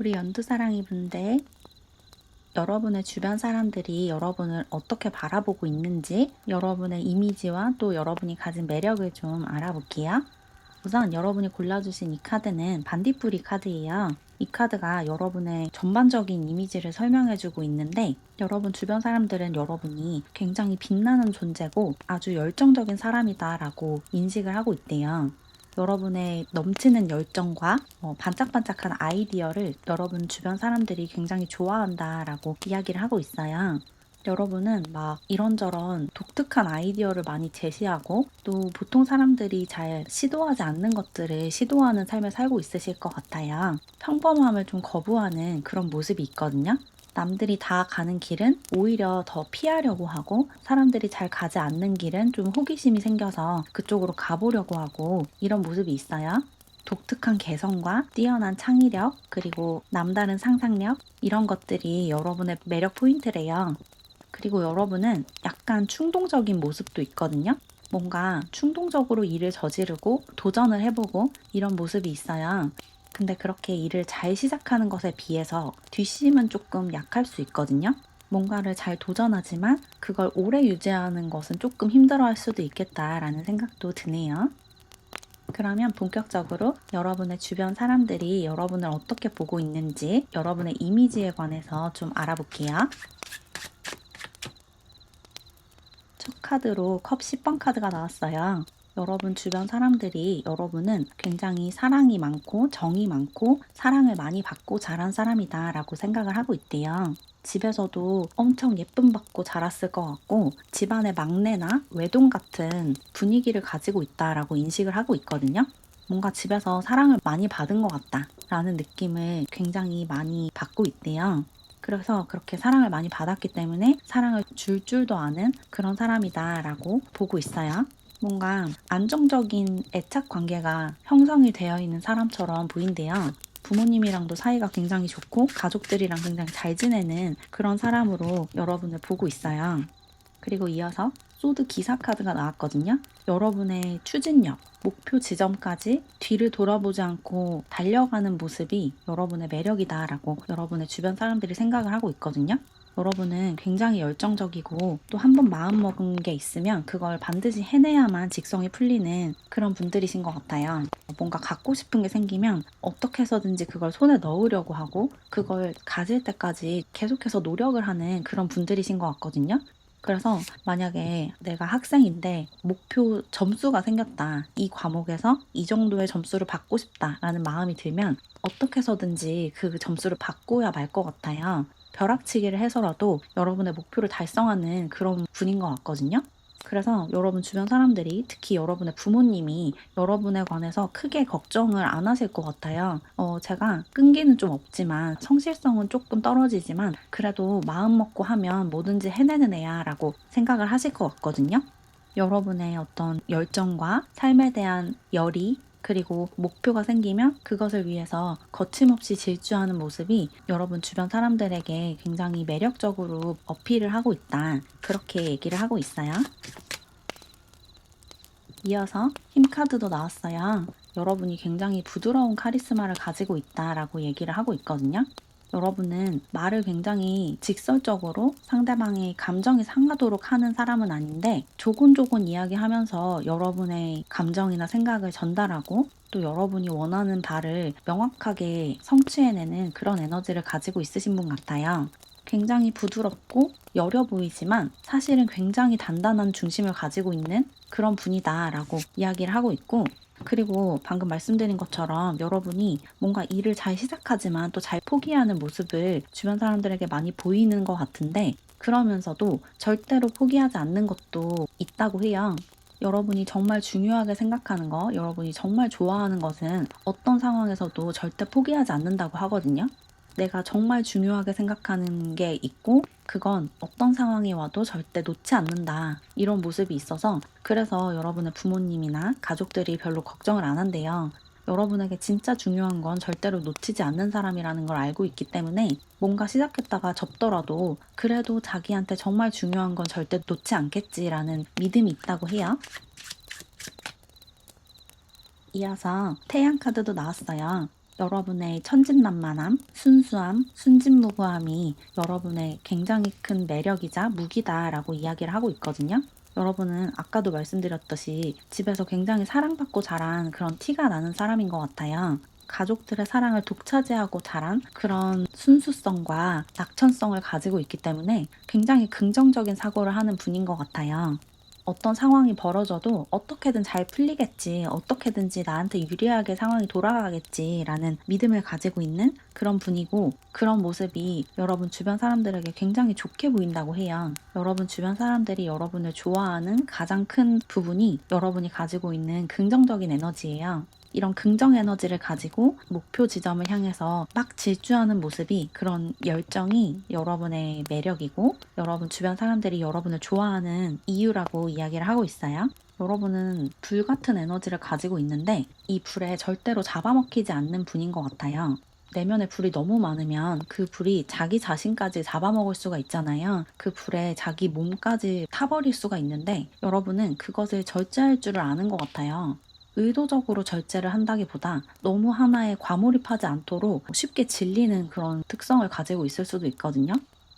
우리 연두사랑이 분들, 여러분의 주변 사람들이 여러분을 어떻게 바라보고 있는지 여러분의 이미지와 또 여러분이 가진 매력을 좀 알아볼게요. 우선 여러분이 골라주신 이 카드는 반딧불이 카드예요. 이 카드가 여러분의 전반적인 이미지를 설명해주고 있는데 여러분 주변 사람들은 여러분이 굉장히 빛나는 존재고 아주 열정적인 사람이다라고 인식을 하고 있대요. 여러분의 넘치는 열정과 반짝반짝한 아이디어를 여러분 주변 사람들이 굉장히 좋아한다라고 이야기를 하고 있어요. 여러분은 막 이런저런 독특한 아이디어를 많이 제시하고 또 보통 사람들이 잘 시도하지 않는 것들을 시도하는 삶을 살고 있으실 것 같아요. 평범함을 좀 거부하는 그런 모습이 있거든요. 남들이 다 가는 길은 오히려 더 피하려고 하고 사람들이 잘 가지 않는 길은 좀 호기심이 생겨서 그쪽으로 가보려고 하고 이런 모습이 있어요. 독특한 개성과 뛰어난 창의력 그리고 남다른 상상력 이런 것들이 여러분의 매력 포인트래요. 그리고 여러분은 약간 충동적인 모습도 있거든요. 뭔가 충동적으로 일을 저지르고 도전을 해보고 이런 모습이 있어요. 근데 그렇게 일을 잘 시작하는 것에 비해서 뒷심은 조금 약할 수 있거든요. 뭔가를 잘 도전하지만 그걸 오래 유지하는 것은 조금 힘들어 할 수도 있겠다라는 생각도 드네요. 그러면 본격적으로 여러분의 주변 사람들이 여러분을 어떻게 보고 있는지 여러분의 이미지에 관해서 좀 알아볼게요. 첫 카드로 컵 10번 카드가 나왔어요. 여러분 주변 사람들이 여러분은 굉장히 사랑이 많고 정이 많고 사랑을 많이 받고 자란 사람이다 라고 생각을 하고 있대요. 집에서도 엄청 예쁨 받고 자랐을 것 같고 집안의 막내나 외동 같은 분위기를 가지고 있다라고 인식을 하고 있거든요. 뭔가 집에서 사랑을 많이 받은 것 같다 라는 느낌을 굉장히 많이 받고 있대요. 그래서 그렇게 사랑을 많이 받았기 때문에 사랑을 줄 줄도 아는 그런 사람이다라고 보고 있어요. 뭔가 안정적인 애착 관계가 형성이 되어 있는 사람처럼 보인대요. 부모님이랑도 사이가 굉장히 좋고 가족들이랑 굉장히 잘 지내는 그런 사람으로 여러분을 보고 있어요. 그리고 이어서 소드 기사 카드가 나왔거든요. 여러분의 추진력, 목표 지점까지 뒤를 돌아보지 않고 달려가는 모습이 여러분의 매력이다라고 여러분의 주변 사람들이 생각을 하고 있거든요. 여러분은 굉장히 열정적이고 또 한 번 마음 먹은 게 있으면 그걸 반드시 해내야만 직성이 풀리는 그런 분들이신 것 같아요. 뭔가 갖고 싶은 게 생기면 어떻게 해서든지 그걸 손에 넣으려고 하고 그걸 가질 때까지 계속해서 노력을 하는 그런 분들이신 것 같거든요. 그래서 만약에 내가 학생인데 목표 점수가 생겼다. 이 과목에서 이 정도의 점수를 받고 싶다라는 마음이 들면 어떻게 해서든지 그 점수를 받고야 말 것 같아요. 벼락치기를 해서라도 여러분의 목표를 달성하는 그런 분인 것 같거든요. 그래서 여러분 주변 사람들이 특히 여러분의 부모님이 여러분에 관해서 크게 걱정을 안 하실 것 같아요. 제가 끈기는 좀 없지만 성실성은 조금 떨어지지만 그래도 마음 먹고 하면 뭐든지 해내는 애야 라고 생각을 하실 것 같거든요. 여러분의 어떤 열정과 삶에 대한 열의 그리고 목표가 생기면 그것을 위해서 거침없이 질주하는 모습이 여러분 주변 사람들에게 굉장히 매력적으로 어필을 하고 있다. 그렇게 얘기를 하고 있어요. 이어서 힘카드도 나왔어요. 여러분이 굉장히 부드러운 카리스마를 가지고 있다라고 얘기를 하고 있거든요. 여러분은 말을 굉장히 직설적으로 상대방의 감정이 상하도록 하는 사람은 아닌데 조곤조곤 이야기하면서 여러분의 감정이나 생각을 전달하고 또 여러분이 원하는 바를 명확하게 성취해내는 그런 에너지를 가지고 있으신 분 같아요. 굉장히 부드럽고 여려 보이지만 사실은 굉장히 단단한 중심을 가지고 있는 그런 분이다라고 이야기를 하고 있고 그리고 방금 말씀드린 것처럼 여러분이 뭔가 일을 잘 시작하지만 또 잘 포기하는 모습을 주변 사람들에게 많이 보이는 것 같은데 그러면서도 절대로 포기하지 않는 것도 있다고 해요. 여러분이 정말 중요하게 생각하는 거, 여러분이 정말 좋아하는 것은 어떤 상황에서도 절대 포기하지 않는다고 하거든요. 내가 정말 중요하게 생각하는 게 있고 그건 어떤 상황이 와도 절대 놓지 않는다. 이런 모습이 있어서 그래서 여러분의 부모님이나 가족들이 별로 걱정을 안 한대요. 여러분에게 진짜 중요한 건 절대로 놓치지 않는 사람이라는 걸 알고 있기 때문에 뭔가 시작했다가 접더라도 그래도 자기한테 정말 중요한 건 절대 놓지 않겠지라는 믿음이 있다고 해요. 이어서 태양 카드도 나왔어요. 여러분의 천진난만함, 순수함, 순진무구함이 여러분의 굉장히 큰 매력이자 무기다라고 이야기를 하고 있거든요. 여러분은 아까도 말씀드렸듯이 집에서 굉장히 사랑받고 자란 그런 티가 나는 사람인 것 같아요. 가족들의 사랑을 독차지하고 자란 그런 순수성과 낙천성을 가지고 있기 때문에 굉장히 긍정적인 사고를 하는 분인 것 같아요. 어떤 상황이 벌어져도 어떻게든 잘 풀리겠지, 어떻게든지 나한테 유리하게 상황이 돌아가겠지라는 믿음을 가지고 있는 그런 분이고, 그런 모습이 여러분 주변 사람들에게 굉장히 좋게 보인다고 해요. 여러분 주변 사람들이 여러분을 좋아하는 가장 큰 부분이 여러분이 가지고 있는 긍정적인 에너지예요. 이런 긍정 에너지를 가지고 목표 지점을 향해서 막 질주하는 모습이, 그런 열정이 여러분의 매력이고 여러분 주변 사람들이 여러분을 좋아하는 이유라고 이야기를 하고 있어요. 여러분은 불 같은 에너지를 가지고 있는데 이 불에 절대로 잡아먹히지 않는 분인 것 같아요. 내면에 불이 너무 많으면 그 불이 자기 자신까지 잡아먹을 수가 있잖아요. 그 불에 자기 몸까지 타버릴 수가 있는데 여러분은 그것을 절제할 줄을 아는 것 같아요. 의도적으로 절제를 한다기보다 너무 하나에 과몰입하지 않도록 쉽게 질리는 그런 특성을 가지고 있을 수도 있거든요.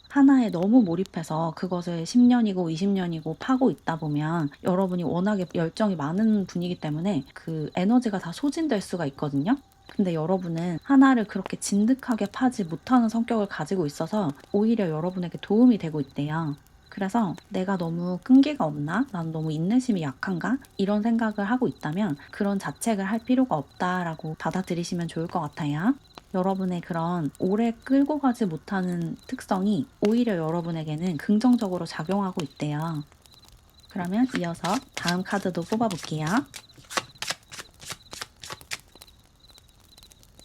하나에 너무 몰입해서 그것을 10년이고 20년이고 파고 있다 보면 여러분이 워낙에 열정이 많은 분이기 때문에 그 에너지가 다 소진될 수가 있거든요. 근데 여러분은 하나를 그렇게 진득하게 파지 못하는 성격을 가지고 있어서 오히려 여러분에게 도움이 되고 있대요. 그래서 내가 너무 끈기가 없나? 난 너무 인내심이 약한가? 이런 생각을 하고 있다면 그런 자책을 할 필요가 없다라고 받아들이시면 좋을 것 같아요. 여러분의 그런 오래 끌고 가지 못하는 특성이 오히려 여러분에게는 긍정적으로 작용하고 있대요. 그러면 이어서 다음 카드도 뽑아볼게요.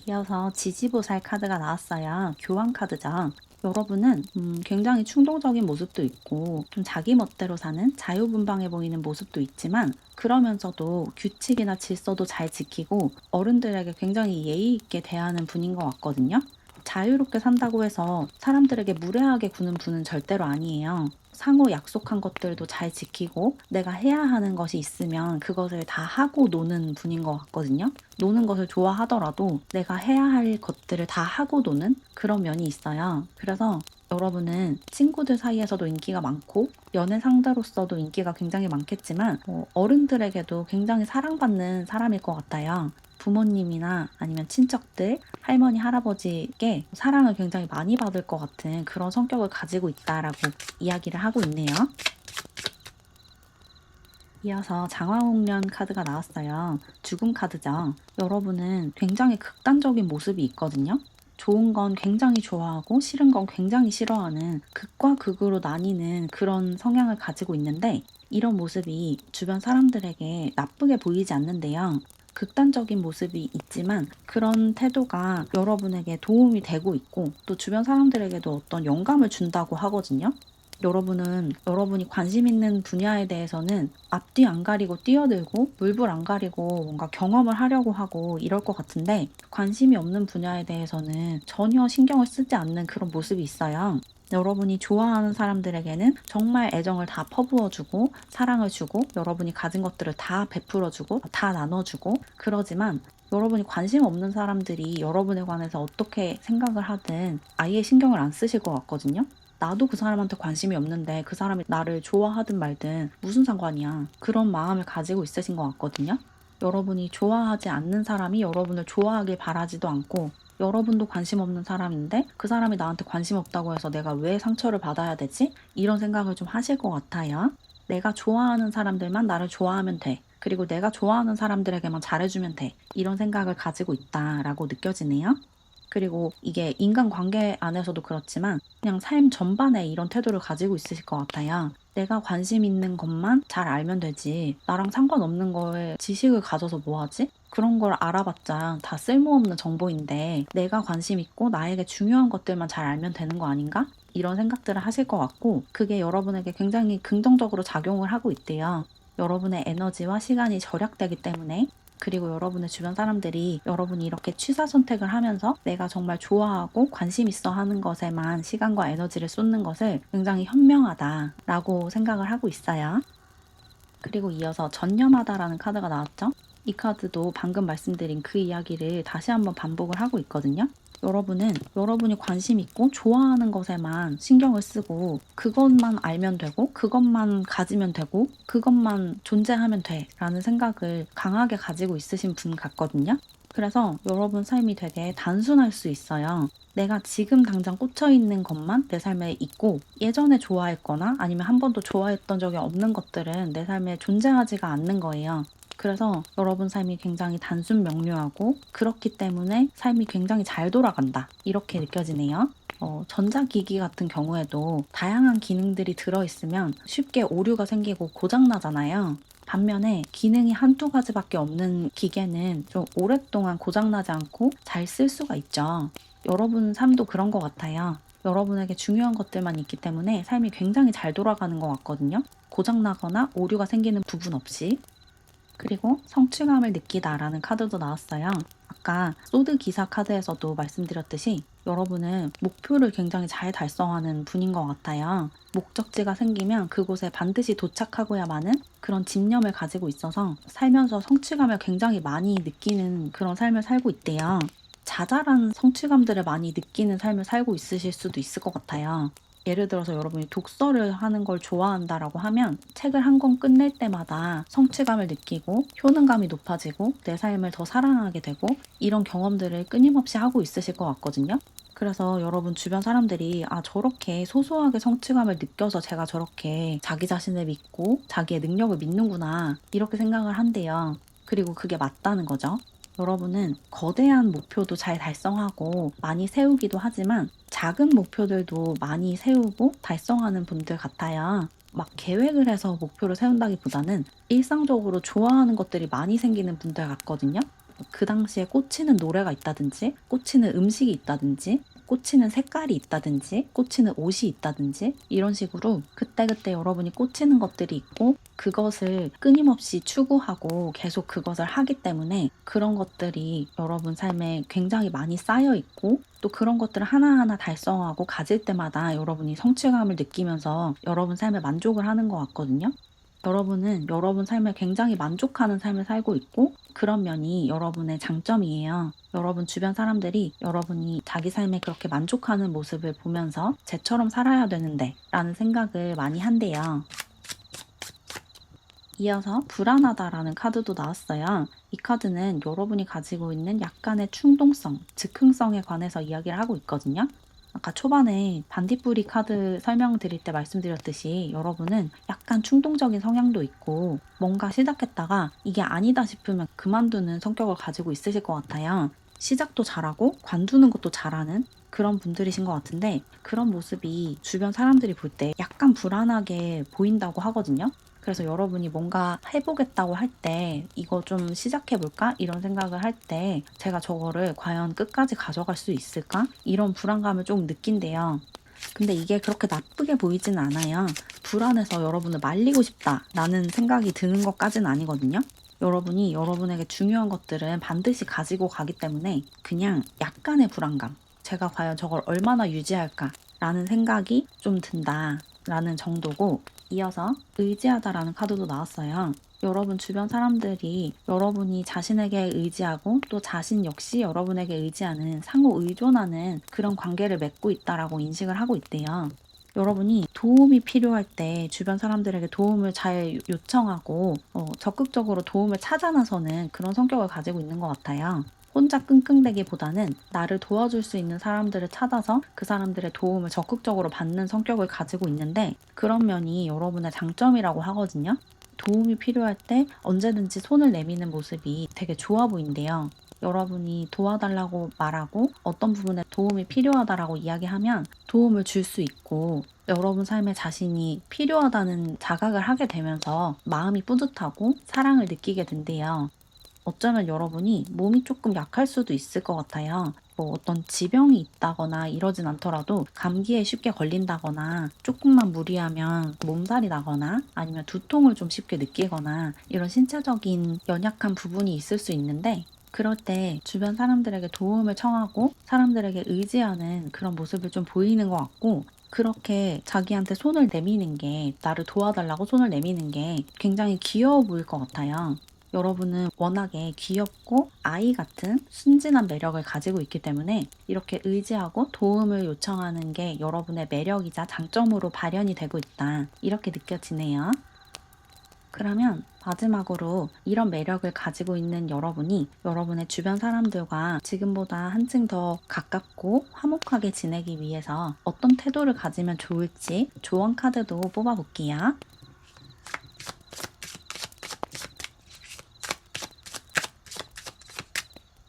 이어서 지지보살 카드가 나왔어요. 교환 카드죠. 여러분은 굉장히 충동적인 모습도 있고 좀 자기 멋대로 사는 자유분방해 보이는 모습도 있지만, 그러면서도 규칙이나 질서도 잘 지키고 어른들에게 굉장히 예의 있게 대하는 분인 것 같거든요. 자유롭게 산다고 해서 사람들에게 무례하게 구는 분은 절대로 아니에요. 상호 약속한 것들도 잘 지키고 내가 해야 하는 것이 있으면 그것을 다 하고 노는 분인 것 같거든요. 노는 것을 좋아하더라도 내가 해야 할 것들을 다 하고 노는 그런 면이 있어요. 그래서 여러분은 친구들 사이에서도 인기가 많고 연애 상대로서도 인기가 굉장히 많겠지만 어른들에게도 굉장히 사랑받는 사람일 것 같아요. 부모님이나 아니면 친척들, 할머니, 할아버지께 사랑을 굉장히 많이 받을 것 같은 그런 성격을 가지고 있다라고 이야기를 하고 있네요. 이어서 장화홍련 카드가 나왔어요. 죽음 카드죠. 여러분은 굉장히 극단적인 모습이 있거든요. 좋은 건 굉장히 좋아하고 싫은 건 굉장히 싫어하는 극과 극으로 나뉘는 그런 성향을 가지고 있는데, 이런 모습이 주변 사람들에게 나쁘게 보이지 않는데요. 극단적인 모습이 있지만 그런 태도가 여러분에게 도움이 되고 있고 또 주변 사람들에게도 어떤 영감을 준다고 하거든요. 여러분은 여러분이 관심 있는 분야에 대해서는 앞뒤 안 가리고 뛰어들고 물불 안 가리고 뭔가 경험을 하려고 하고 이럴 것 같은데, 관심이 없는 분야에 대해서는 전혀 신경을 쓰지 않는 그런 모습이 있어요. 여러분이 좋아하는 사람들에게는 정말 애정을 다 퍼부어주고 사랑을 주고 여러분이 가진 것들을 다 베풀어주고 다 나눠주고 그러지만, 여러분이 관심 없는 사람들이 여러분에 관해서 어떻게 생각을 하든 아예 신경을 안 쓰실 것 같거든요. 나도 그 사람한테 관심이 없는데 그 사람이 나를 좋아하든 말든 무슨 상관이야. 그런 마음을 가지고 있으신 것 같거든요. 여러분이 좋아하지 않는 사람이 여러분을 좋아하길 바라지도 않고, 여러분도 관심 없는 사람인데 그 사람이 나한테 관심 없다고 해서 내가 왜 상처를 받아야 되지? 이런 생각을 좀 하실 것 같아요. 내가 좋아하는 사람들만 나를 좋아하면 돼. 그리고 내가 좋아하는 사람들에게만 잘해주면 돼. 이런 생각을 가지고 있다라고 느껴지네요. 그리고 이게 인간관계 안에서도 그렇지만 그냥 삶 전반에 이런 태도를 가지고 있으실 것 같아요. 내가 관심 있는 것만 잘 알면 되지. 나랑 상관없는 거에 지식을 가져서 뭐 하지? 그런 걸 알아봤자 다 쓸모없는 정보인데 내가 관심 있고 나에게 중요한 것들만 잘 알면 되는 거 아닌가? 이런 생각들을 하실 것 같고, 그게 여러분에게 굉장히 긍정적으로 작용을 하고 있대요. 여러분의 에너지와 시간이 절약되기 때문에, 그리고 여러분의 주변 사람들이 여러분이 이렇게 취사 선택을 하면서 내가 정말 좋아하고 관심 있어 하는 것에만 시간과 에너지를 쏟는 것을 굉장히 현명하다라고 생각을 하고 있어요. 그리고 이어서 전념하다라는 카드가 나왔죠. 이 카드도 방금 말씀드린 그 이야기를 다시 한번 반복을 하고 있거든요. 여러분은 여러분이 관심 있고 좋아하는 것에만 신경을 쓰고 그것만 알면 되고 그것만 가지면 되고 그것만 존재하면 돼 라는 생각을 강하게 가지고 있으신 분 같거든요. 그래서 여러분 삶이 되게 단순할 수 있어요. 내가 지금 당장 꽂혀 있는 것만 내 삶에 있고 예전에 좋아했거나 아니면 한 번도 좋아했던 적이 없는 것들은 내 삶에 존재하지가 않는 거예요. 그래서 여러분 삶이 굉장히 단순 명료하고 그렇기 때문에 삶이 굉장히 잘 돌아간다. 이렇게 느껴지네요. 전자기기 같은 경우에도 다양한 기능들이 들어있으면 쉽게 오류가 생기고 고장나잖아요. 반면에 기능이 한두 가지밖에 없는 기계는 좀 오랫동안 고장나지 않고 잘 쓸 수가 있죠. 여러분 삶도 그런 것 같아요. 여러분에게 중요한 것들만 있기 때문에 삶이 굉장히 잘 돌아가는 것 같거든요. 고장나거나 오류가 생기는 부분 없이. 그리고 성취감을 느끼다라는 카드도 나왔어요. 아까 소드 기사 카드에서도 말씀드렸듯이 여러분은 목표를 굉장히 잘 달성하는 분인 것 같아요. 목적지가 생기면 그곳에 반드시 도착하고야마는 그런 집념을 가지고 있어서 살면서 성취감을 굉장히 많이 느끼는 그런 삶을 살고 있대요. 자잘한 성취감들을 많이 느끼는 삶을 살고 있으실 수도 있을 것 같아요. 예를 들어서 여러분이 독서를 하는 걸 좋아한다라고 하면 책을 한 권 끝낼 때마다 성취감을 느끼고 효능감이 높아지고 내 삶을 더 사랑하게 되고 이런 경험들을 끊임없이 하고 있으실 것 같거든요. 그래서 여러분 주변 사람들이 저렇게 소소하게 성취감을 느껴서 제가 저렇게 자기 자신을 믿고 자기의 능력을 믿는구나 이렇게 생각을 한대요. 그리고 그게 맞다는 거죠. 여러분은 거대한 목표도 잘 달성하고 많이 세우기도 하지만 작은 목표들도 많이 세우고 달성하는 분들 같아요. 막 계획을 해서 목표를 세운다기보다는 일상적으로 좋아하는 것들이 많이 생기는 분들 같거든요. 그 당시에 꽂히는 노래가 있다든지, 꽂히는 음식이 있다든지, 꽂히는 색깔이 있다든지, 꽂히는 옷이 있다든지, 이런 식으로 그때그때 여러분이 꽂히는 것들이 있고, 그것을 끊임없이 추구하고 계속 그것을 하기 때문에 그런 것들이 여러분 삶에 굉장히 많이 쌓여 있고, 또 그런 것들을 하나하나 달성하고 가질 때마다 여러분이 성취감을 느끼면서 여러분 삶에 만족을 하는 것 같거든요. 여러분은 여러분 삶에 굉장히 만족하는 삶을 살고 있고 그런 면이 여러분의 장점이에요. 여러분 주변 사람들이 여러분이 자기 삶에 그렇게 만족하는 모습을 보면서 쟤처럼 살아야 되는데 라는 생각을 많이 한대요. 이어서 불안하다라는 카드도 나왔어요. 이 카드는 여러분이 가지고 있는 약간의 충동성, 즉흥성에 관해서 이야기를 하고 있거든요. 아까 초반에 반딧불이 카드 설명드릴 때 말씀드렸듯이 여러분은 약간 충동적인 성향도 있고 뭔가 시작했다가 이게 아니다 싶으면 그만두는 성격을 가지고 있으실 것 같아요. 시작도 잘하고 관두는 것도 잘하는 그런 분들이신 것 같은데 그런 모습이 주변 사람들이 볼 때 약간 불안하게 보인다고 하거든요. 그래서 여러분이 뭔가 해보겠다고 할 때 이거 좀 시작해볼까? 이런 생각을 할 때 제가 저거를 과연 끝까지 가져갈 수 있을까? 이런 불안감을 좀 느낀대요. 근데 이게 그렇게 나쁘게 보이진 않아요. 불안해서 여러분을 말리고 싶다라는 생각이 드는 것까지는 아니거든요. 여러분이 여러분에게 중요한 것들은 반드시 가지고 가기 때문에 그냥 약간의 불안감. 제가 과연 저걸 얼마나 유지할까? 라는 생각이 좀 든다라는 정도고 이어서 의지하다라는 카드도 나왔어요. 여러분 주변 사람들이 여러분이 자신에게 의지하고 또 자신 역시 여러분에게 의지하는 상호 의존하는 그런 관계를 맺고 있다라고 인식을 하고 있대요. 여러분이 도움이 필요할 때 주변 사람들에게 도움을 잘 요청하고 적극적으로 도움을 찾아 나서는 그런 성격을 가지고 있는 것 같아요. 혼자 끙끙대기보다는 나를 도와줄 수 있는 사람들을 찾아서 그 사람들의 도움을 적극적으로 받는 성격을 가지고 있는데 그런 면이 여러분의 장점이라고 하거든요. 도움이 필요할 때 언제든지 손을 내미는 모습이 되게 좋아 보인대요. 여러분이 도와달라고 말하고 어떤 부분에 도움이 필요하다라고 이야기하면 도움을 줄 수 있고 여러분 삶에 자신이 필요하다는 자각을 하게 되면서 마음이 뿌듯하고 사랑을 느끼게 된대요. 어쩌면 여러분이 몸이 조금 약할 수도 있을 것 같아요. 뭐 어떤 지병이 있다거나 이러진 않더라도 감기에 쉽게 걸린다거나 조금만 무리하면 몸살이 나거나 아니면 두통을 좀 쉽게 느끼거나 이런 신체적인 연약한 부분이 있을 수 있는데 그럴 때 주변 사람들에게 도움을 청하고 사람들에게 의지하는 그런 모습을 좀 보이는 것 같고 그렇게 자기한테 손을 내미는 게 나를 도와달라고 손을 내미는 게 굉장히 귀여워 보일 것 같아요. 여러분은 워낙에 귀엽고 아이 같은 순진한 매력을 가지고 있기 때문에 이렇게 의지하고 도움을 요청하는 게 여러분의 매력이자 장점으로 발현이 되고 있다. 이렇게 느껴지네요. 그러면 마지막으로 이런 매력을 가지고 있는 여러분이 여러분의 주변 사람들과 지금보다 한층 더 가깝고 화목하게 지내기 위해서 어떤 태도를 가지면 좋을지 조언 카드도 뽑아볼게요.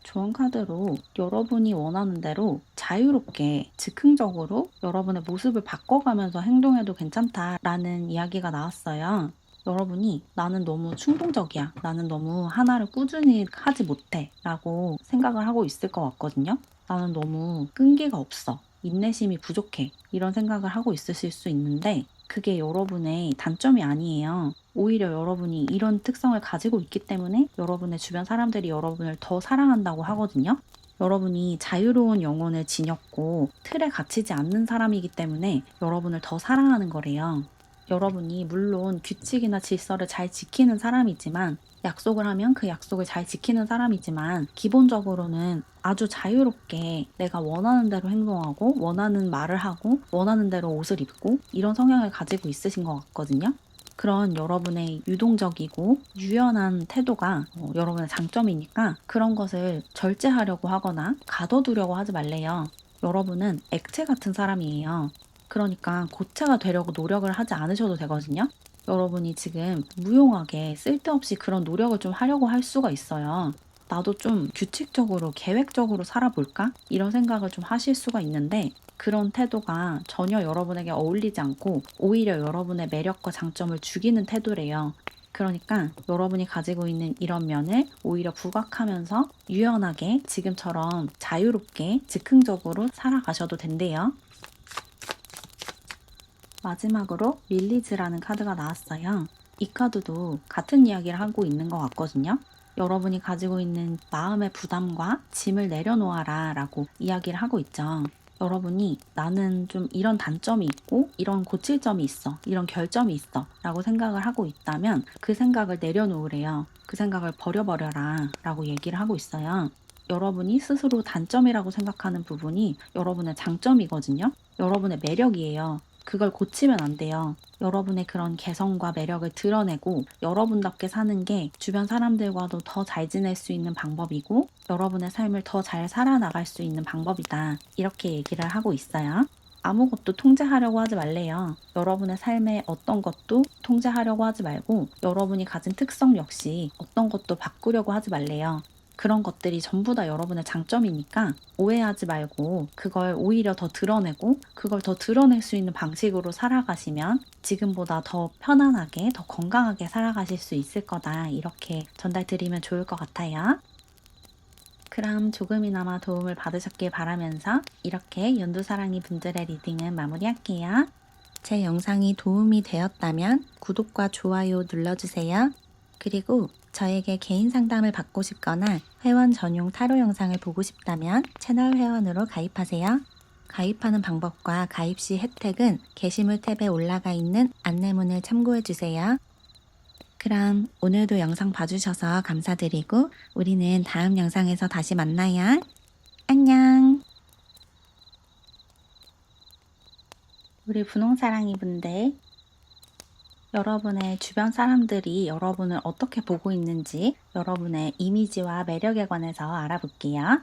조언 카드로 여러분이 원하는 대로 자유롭게 즉흥적으로 여러분의 모습을 바꿔가면서 행동해도 괜찮다라는 이야기가 나왔어요. 여러분이 나는 너무 충동적이야. 나는 너무 하나를 꾸준히 하지 못해. 라고 생각을 하고 있을 것 같거든요. 나는 너무 끈기가 없어. 인내심이 부족해. 이런 생각을 하고 있으실 수 있는데 그게 여러분의 단점이 아니에요. 오히려 여러분이 이런 특성을 가지고 있기 때문에 여러분의 주변 사람들이 여러분을 더 사랑한다고 하거든요. 여러분이 자유로운 영혼을 지녔고 틀에 갇히지 않는 사람이기 때문에 여러분을 더 사랑하는 거래요. 여러분이 물론 규칙이나 질서를 잘 지키는 사람이지만 약속을 하면 그 약속을 잘 지키는 사람이지만 기본적으로는 아주 자유롭게 내가 원하는 대로 행동하고 원하는 말을 하고 원하는 대로 옷을 입고 이런 성향을 가지고 있으신 것 같거든요. 그런 여러분의 유동적이고 유연한 태도가 여러분의 장점이니까 그런 것을 절제하려고 하거나 가둬두려고 하지 말래요. 여러분은 액체 같은 사람이에요. 그러니까 고체가 되려고 노력을 하지 않으셔도 되거든요. 여러분이 지금 무용하게 쓸데없이 그런 노력을 좀 하려고 할 수가 있어요. 나도 좀 규칙적으로 계획적으로 살아볼까? 이런 생각을 좀 하실 수가 있는데 그런 태도가 전혀 여러분에게 어울리지 않고 오히려 여러분의 매력과 장점을 죽이는 태도래요. 그러니까 여러분이 가지고 있는 이런 면을 오히려 부각하면서 유연하게 지금처럼 자유롭게 즉흥적으로 살아가셔도 된대요. 마지막으로 릴리즈라는 카드가 나왔어요. 이 카드도 같은 이야기를 하고 있는 것 같거든요. 여러분이 가지고 있는 마음의 부담과 짐을 내려놓아라 라고 이야기를 하고 있죠. 여러분이 나는 좀 이런 단점이 있고 이런 고칠 점이 있어. 이런 결점이 있어. 라고 생각을 하고 있다면 그 생각을 내려놓으래요. 그 생각을 버려버려라 라고 얘기를 하고 있어요. 여러분이 스스로 단점이라고 생각하는 부분이 여러분의 장점이거든요. 여러분의 매력이에요. 그걸 고치면 안 돼요. 여러분의 그런 개성과 매력을 드러내고 여러분답게 사는 게 주변 사람들과도 더 잘 지낼 수 있는 방법이고 여러분의 삶을 더 잘 살아나갈 수 있는 방법이다. 이렇게 얘기를 하고 있어요. 아무것도 통제하려고 하지 말래요. 여러분의 삶의 어떤 것도 통제하려고 하지 말고 여러분이 가진 특성 역시 어떤 것도 바꾸려고 하지 말래요. 그런 것들이 전부 다 여러분의 장점이니까 오해하지 말고 그걸 오히려 더 드러내고 그걸 더 드러낼 수 있는 방식으로 살아가시면 지금보다 더 편안하게, 더 건강하게 살아가실 수 있을 거다. 이렇게 전달드리면 좋을 것 같아요. 그럼 조금이나마 도움을 받으셨길 바라면서 이렇게 연두사랑이 분들의 리딩은 마무리할게요. 제 영상이 도움이 되었다면 구독과 좋아요 눌러주세요. 그리고 저에게 개인 상담을 받고 싶거나 회원 전용 타로 영상을 보고 싶다면 채널 회원으로 가입하세요. 가입하는 방법과 가입 시 혜택은 게시물 탭에 올라가 있는 안내문을 참고해주세요. 그럼 오늘도 영상 봐주셔서 감사드리고 우리는 다음 영상에서 다시 만나요. 안녕. 우리 분홍사랑이 분들, 여러분의 주변 사람들이 여러분을 어떻게 보고 있는지 여러분의 이미지와 매력에 관해서 알아볼게요.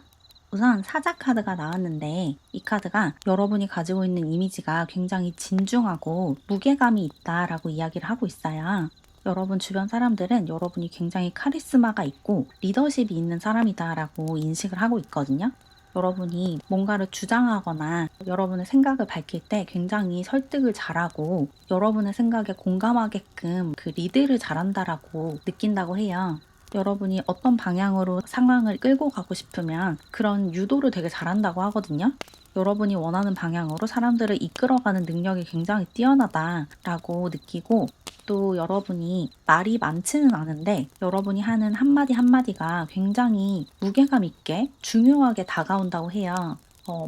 우선 사자 카드가 나왔는데 이 카드가 여러분이 가지고 있는 이미지가 굉장히 진중하고 무게감이 있다라고 이야기를 하고 있어요. 여러분 주변 사람들은 여러분이 굉장히 카리스마가 있고 리더십이 있는 사람이다라고 인식을 하고 있거든요. 여러분이 뭔가를 주장하거나 여러분의 생각을 밝힐 때 굉장히 설득을 잘하고 여러분의 생각에 공감하게끔 그 리드를 잘한다라고 느낀다고 해요. 여러분이 어떤 방향으로 상황을 끌고 가고 싶으면 그런 유도를 되게 잘한다고 하거든요. 여러분이 원하는 방향으로 사람들을 이끌어가는 능력이 굉장히 뛰어나다라고 느끼고 또 여러분이 말이 많지는 않은데 여러분이 하는 한마디 한마디가 굉장히 무게감 있게 중요하게 다가온다고 해요.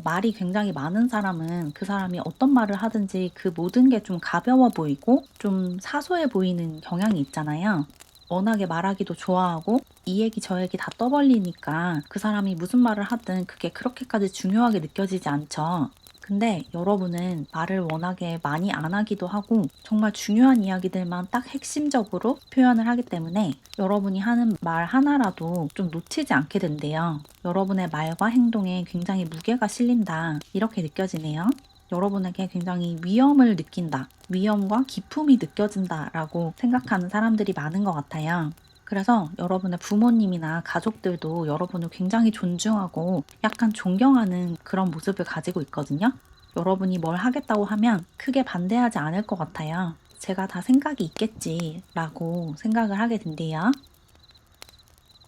말이 굉장히 많은 사람은 그 사람이 어떤 말을 하든지 그 모든 게 좀 가벼워 보이고 좀 사소해 보이는 경향이 있잖아요. 워낙에 말하기도 좋아하고 이 얘기 저 얘기 다 떠벌리니까 그 사람이 무슨 말을 하든 그게 그렇게까지 중요하게 느껴지지 않죠. 근데 여러분은 말을 워낙에 많이 안 하기도 하고 정말 중요한 이야기들만 딱 핵심적으로 표현을 하기 때문에 여러분이 하는 말 하나라도 좀 놓치지 않게 된대요. 여러분의 말과 행동에 굉장히 무게가 실린다. 이렇게 느껴지네요. 여러분에게 굉장히 위험을 느낀다. 위험과 기품이 느껴진다라고 생각하는 사람들이 많은 것 같아요. 그래서 여러분의 부모님이나 가족들도 여러분을 굉장히 존중하고 약간 존경하는 그런 모습을 가지고 있거든요. 여러분이 뭘 하겠다고 하면 크게 반대하지 않을 것 같아요. 제가 다 생각이 있겠지라고 생각을 하게 된대요.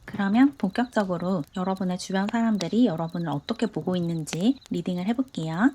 그러면 본격적으로 여러분의 주변 사람들이 여러분을 어떻게 보고 있는지 리딩을 해볼게요.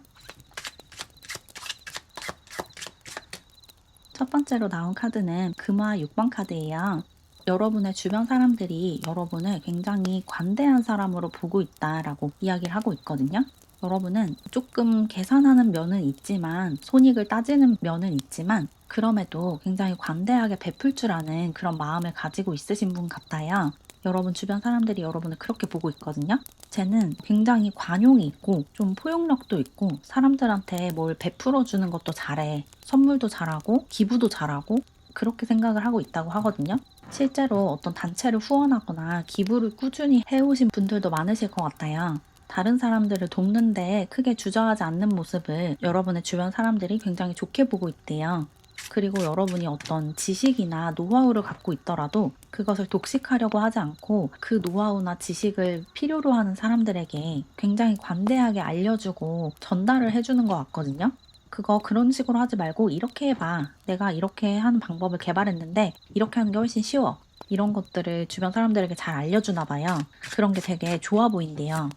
첫 번째로 나온 카드는 금화 6번 카드예요. 여러분의 주변 사람들이 여러분을 굉장히 관대한 사람으로 보고 있다라고 이야기를 하고 있거든요. 여러분은 조금 계산하는 면은 있지만, 손익을 따지는 면은 있지만, 그럼에도 굉장히 관대하게 베풀 줄 아는 그런 마음을 가지고 있으신 분 같아요. 여러분 주변 사람들이 여러분을 그렇게 보고 있거든요. 쟤는 굉장히 관용이 있고 좀 포용력도 있고 사람들한테 뭘 베풀어 주는 것도 잘해. 선물도 잘하고 기부도 잘하고 그렇게 생각을 하고 있다고 하거든요. 실제로 어떤 단체를 후원하거나 기부를 꾸준히 해오신 분들도 많으실 것 같아요. 다른 사람들을 돕는데 크게 주저하지 않는 모습을 여러분의 주변 사람들이 굉장히 좋게 보고 있대요. 그리고 여러분이 어떤 지식이나 노하우를 갖고 있더라도 그것을 독식하려고 하지 않고 그 노하우나 지식을 필요로 하는 사람들에게 굉장히 관대하게 알려주고 전달을 해주는 것 같거든요. 그거 그런 식으로 하지 말고 이렇게 해봐. 내가 이렇게 하는 방법을 개발했는데 이렇게 하는 게 훨씬 쉬워. 이런 것들을 주변 사람들에게 잘 알려주나 봐요. 그런 게 되게 좋아 보인대요.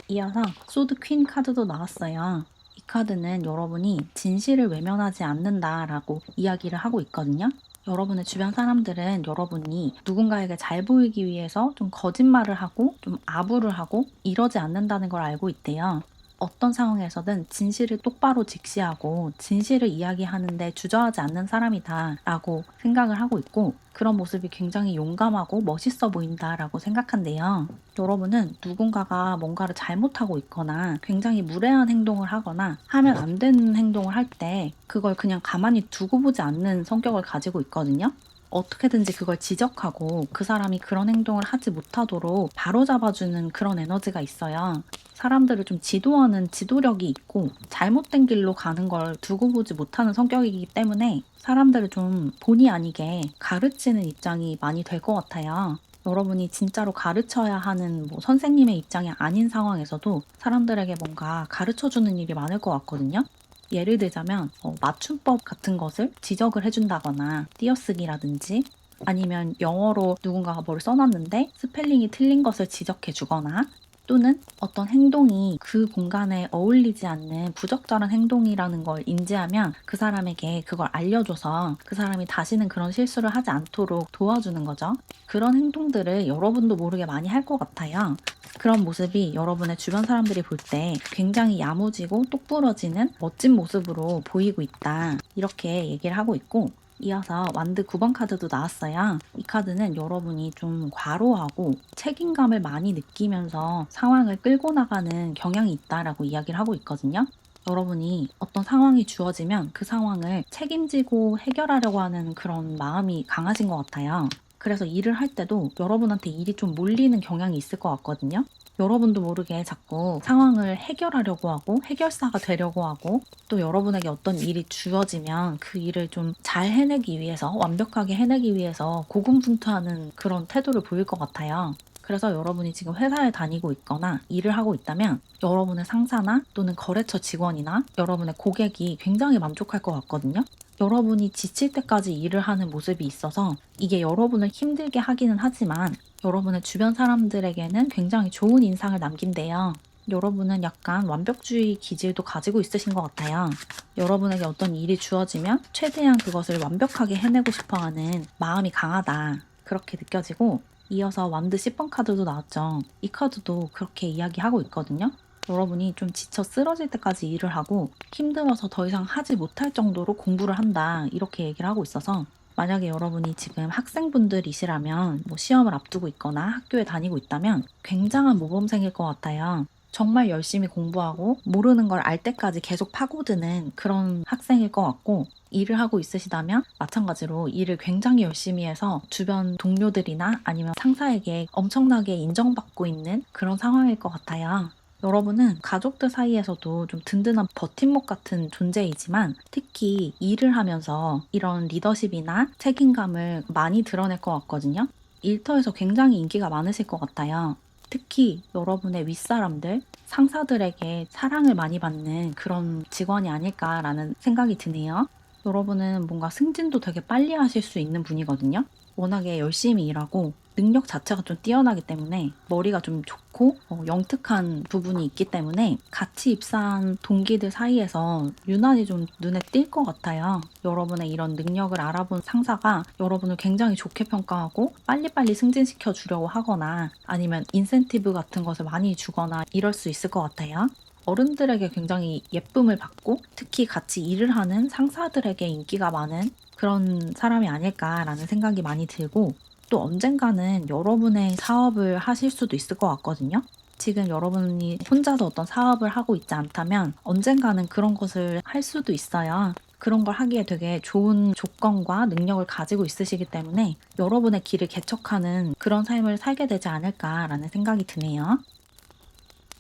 이어서 소드 퀸 카드도 나왔어요. 이 카드는 여러분이 진실을 외면하지 않는다라고 이야기를 하고 있거든요. 여러분의 주변 사람들은 여러분이 누군가에게 잘 보이기 위해서 좀 거짓말을 하고 좀 아부를 하고 이러지 않는다는 걸 알고 있대요. 어떤 상황에서든 진실을 똑바로 직시하고 진실을 이야기하는데 주저하지 않는 사람이다라고 생각을 하고 있고 그런 모습이 굉장히 용감하고 멋있어 보인다라고 생각한대요. 여러분은 누군가가 뭔가를 잘못하고 있거나 굉장히 무례한 행동을 하거나 하면 안 되는 행동을 할 때 그걸 그냥 가만히 두고 보지 않는 성격을 가지고 있거든요. 어떻게든지 그걸 지적하고 그 사람이 그런 행동을 하지 못하도록 바로잡아주는 그런 에너지가 있어요. 사람들을 좀 지도하는 지도력이 있고 잘못된 길로 가는 걸 두고 보지 못하는 성격이기 때문에 사람들을 좀 본의 아니게 가르치는 입장이 많이 될 것 같아요. 여러분이 진짜로 가르쳐야 하는 뭐 선생님의 입장이 아닌 상황에서도 사람들에게 뭔가 가르쳐 주는 일이 많을 것 같거든요. 예를 들자면 맞춤법 같은 것을 지적을 해준다거나 띄어쓰기라든지 아니면 영어로 누군가가 뭘 써놨는데 스펠링이 틀린 것을 지적해 주거나 또는 어떤 행동이 그 공간에 어울리지 않는 부적절한 행동이라는 걸 인지하면 그 사람에게 그걸 알려줘서 그 사람이 다시는 그런 실수를 하지 않도록 도와주는 거죠. 그런 행동들을 여러분도 모르게 많이 할 것 같아요. 그런 모습이 여러분의 주변 사람들이 볼 때 굉장히 야무지고 똑부러지는 멋진 모습으로 보이고 있다. 이렇게 얘기를 하고 있고 이어서 완드 9번 카드도 나왔어요. 이 카드는 여러분이 좀 과로하고 책임감을 많이 느끼면서 상황을 끌고 나가는 경향이 있다라고 이야기를 하고 있거든요. 여러분이 어떤 상황이 주어지면 그 상황을 책임지고 해결하려고 하는 그런 마음이 강하신 것 같아요. 그래서 일을 할 때도 여러분한테 일이 좀 몰리는 경향이 있을 것 같거든요. 여러분도 모르게 자꾸 상황을 해결하려고 하고 해결사가 되려고 하고 또 여러분에게 어떤 일이 주어지면 그 일을 좀 잘 해내기 위해서 완벽하게 해내기 위해서 고군분투하는 그런 태도를 보일 것 같아요. 그래서 여러분이 지금 회사에 다니고 있거나 일을 하고 있다면 여러분의 상사나 또는 거래처 직원이나 여러분의 고객이 굉장히 만족할 것 같거든요. 여러분이 지칠 때까지 일을 하는 모습이 있어서 이게 여러분을 힘들게 하기는 하지만 여러분의 주변 사람들에게는 굉장히 좋은 인상을 남긴대요. 여러분은 약간 완벽주의 기질도 가지고 있으신 것 같아요. 여러분에게 어떤 일이 주어지면 최대한 그것을 완벽하게 해내고 싶어 하는 마음이 강하다. 그렇게 느껴지고 이어서 완드 10번 카드도 나왔죠. 이 카드도 그렇게 이야기하고 있거든요. 여러분이 좀 지쳐 쓰러질 때까지 일을 하고 힘들어서 더 이상 하지 못할 정도로 공부를 한다. 이렇게 얘기를 하고 있어서 만약에 여러분이 지금 학생분들이시라면 뭐 시험을 앞두고 있거나 학교에 다니고 있다면 굉장한 모범생일 것 같아요. 정말 열심히 공부하고 모르는 걸 알 때까지 계속 파고드는 그런 학생일 것 같고 일을 하고 있으시다면 마찬가지로 일을 굉장히 열심히 해서 주변 동료들이나 아니면 상사에게 엄청나게 인정받고 있는 그런 상황일 것 같아요. 여러분은 가족들 사이에서도 좀 든든한 버팀목 같은 존재이지만 특히 일을 하면서 이런 리더십이나 책임감을 많이 드러낼 것 같거든요. 일터에서 굉장히 인기가 많으실 것 같아요. 특히 여러분의 윗사람들, 상사들에게 사랑을 많이 받는 그런 직원이 아닐까라는 생각이 드네요. 여러분은 뭔가 승진도 되게 빨리 하실 수 있는 분이거든요. 워낙에 열심히 일하고 능력 자체가 좀 뛰어나기 때문에 머리가 좀 좋고 영특한 부분이 있기 때문에 같이 입사한 동기들 사이에서 유난히 좀 눈에 띌 것 같아요. 여러분의 이런 능력을 알아본 상사가 여러분을 굉장히 좋게 평가하고 빨리빨리 승진시켜 주려고 하거나 아니면 인센티브 같은 것을 많이 주거나 이럴 수 있을 것 같아요. 어른들에게 굉장히 예쁨을 받고 특히 같이 일을 하는 상사들에게 인기가 많은 그런 사람이 아닐까라는 생각이 많이 들고 또 언젠가는 여러분의 사업을 하실 수도 있을 것 같거든요. 지금 여러분이 혼자서 어떤 사업을 하고 있지 않다면 언젠가는 그런 것을 할 수도 있어요. 그런 걸 하기에 되게 좋은 조건과 능력을 가지고 있으시기 때문에 여러분의 길을 개척하는 그런 삶을 살게 되지 않을까라는 생각이 드네요.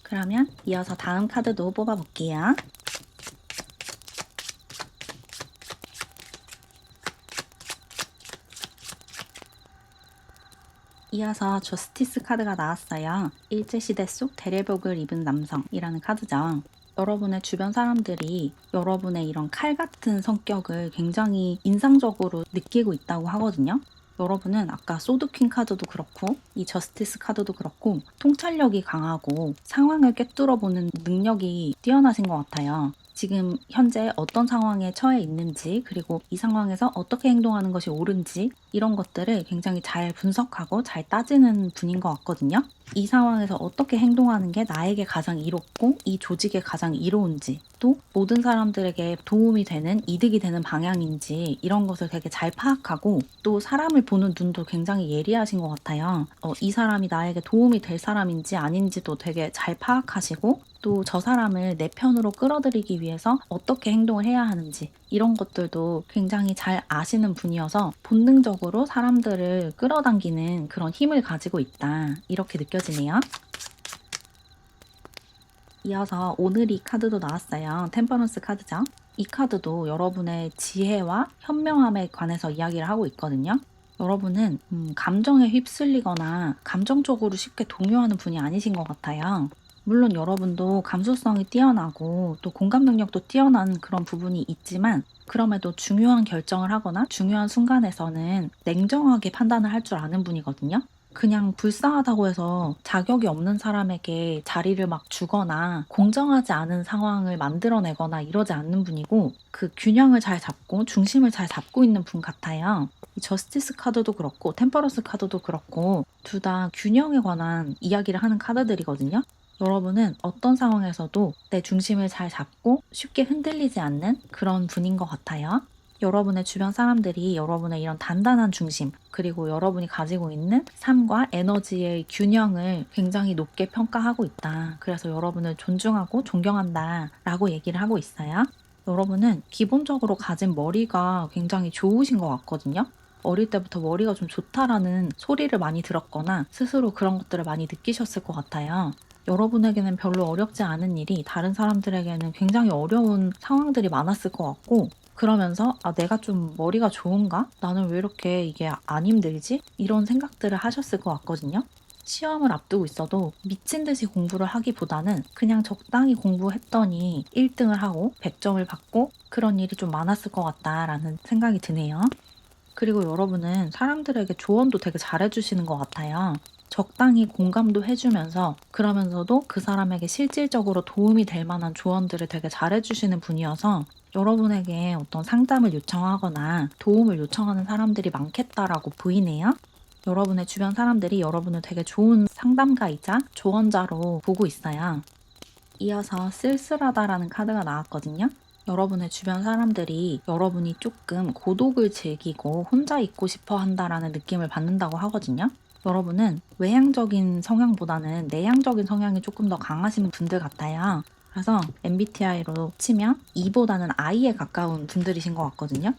그러면 이어서 다음 카드도 뽑아볼게요. 이어서 저스티스 카드가 나왔어요. 일제시대 속 대례복을 입은 남성이라는 카드죠. 여러분의 주변 사람들이 여러분의 이런 칼 같은 성격을 굉장히 인상적으로 느끼고 있다고 하거든요. 여러분은 아까 소드퀸 카드도 그렇고 이 저스티스 카드도 그렇고 통찰력이 강하고 상황을 꿰뚫어보는 능력이 뛰어나신 것 같아요. 지금 현재 어떤 상황에 처해 있는지 그리고 이 상황에서 어떻게 행동하는 것이 옳은지 이런 것들을 굉장히 잘 분석하고 잘 따지는 분인 것 같거든요. 이 상황에서 어떻게 행동하는 게 나에게 가장 이롭고 이 조직에 가장 이로운지 또 모든 사람들에게 도움이 되는 이득이 되는 방향인지 이런 것을 되게 잘 파악하고 또 사람을 보는 눈도 굉장히 예리하신 것 같아요. 이 사람이 나에게 도움이 될 사람인지 아닌지도 되게 잘 파악하시고 또 저 사람을 내 편으로 끌어들이기 위해서 어떻게 행동을 해야 하는지 이런 것들도 굉장히 잘 아시는 분이어서 본능적으로 사람들을 끌어당기는 그런 힘을 가지고 있다. 이렇게 느껴지네요. 이어서 오늘이 카드도 나왔어요. 템퍼런스 카드죠. 이 카드도 여러분의 지혜와 현명함에 관해서 이야기를 하고 있거든요. 여러분은 감정에 휩쓸리거나 감정적으로 쉽게 동요하는 분이 아니신 것 같아요. 물론 여러분도 감수성이 뛰어나고 또 공감 능력도 뛰어난 그런 부분이 있지만 그럼에도 중요한 결정을 하거나 중요한 순간에서는 냉정하게 판단을 할 줄 아는 분이거든요. 그냥 불쌍하다고 해서 자격이 없는 사람에게 자리를 막 주거나 공정하지 않은 상황을 만들어내거나 이러지 않는 분이고 그 균형을 잘 잡고 중심을 잘 잡고 있는 분 같아요. 이 저스티스 카드도 그렇고 템퍼런스 카드도 그렇고 둘 다 균형에 관한 이야기를 하는 카드들이거든요. 여러분은 어떤 상황에서도 내 중심을 잘 잡고 쉽게 흔들리지 않는 그런 분인 것 같아요. 여러분의 주변 사람들이 여러분의 이런 단단한 중심, 그리고 여러분이 가지고 있는 삶과 에너지의 균형을 굉장히 높게 평가하고 있다. 그래서 여러분을 존중하고 존경한다. 라고 얘기를 하고 있어요. 여러분은 기본적으로 가진 머리가 굉장히 좋으신 것 같거든요. 어릴 때부터 머리가 좀 좋다라는 소리를 많이 들었거나 스스로 그런 것들을 많이 느끼셨을 것 같아요. 여러분에게는 별로 어렵지 않은 일이 다른 사람들에게는 굉장히 어려운 상황들이 많았을 것 같고 그러면서 '아 내가 좀 머리가 좋은가? 나는 왜 이렇게 이게 안 힘들지?' 이런 생각들을 하셨을 것 같거든요. 시험을 앞두고 있어도 미친 듯이 공부를 하기보다는 그냥 적당히 공부했더니 1 등을 하고 100점을 받고 그런 일이 좀 많았을 것 같다라는 생각이 드네요. 그리고 여러분은 사람들에게 조언도 되게 잘해 주시는 것 같아요. 적당히 공감도 해 주면서 그러면서도 그 사람에게 실질적으로 도움이 될 만한 조언들을 되게 잘해 주시는 분이어서 여러분에게 어떤 상담을 요청하거나 도움을 요청하는 사람들이 많겠다라고 보이네요. 여러분의 주변 사람들이 여러분을 되게 좋은 상담가이자 조언자로 보고 있어요. 이어서 쓸쓸하다라는 카드가 나왔거든요. 여러분의 주변 사람들이 여러분이 조금 고독을 즐기고 혼자 있고 싶어 한다라는 느낌을 받는다고 하거든요. 여러분은 외향적인 성향보다는 내향적인 성향이 조금 더 강하신 분들 같아요. 그래서 MBTI로 치면 E보다는 I에 가까운 분들이신 것 같거든요.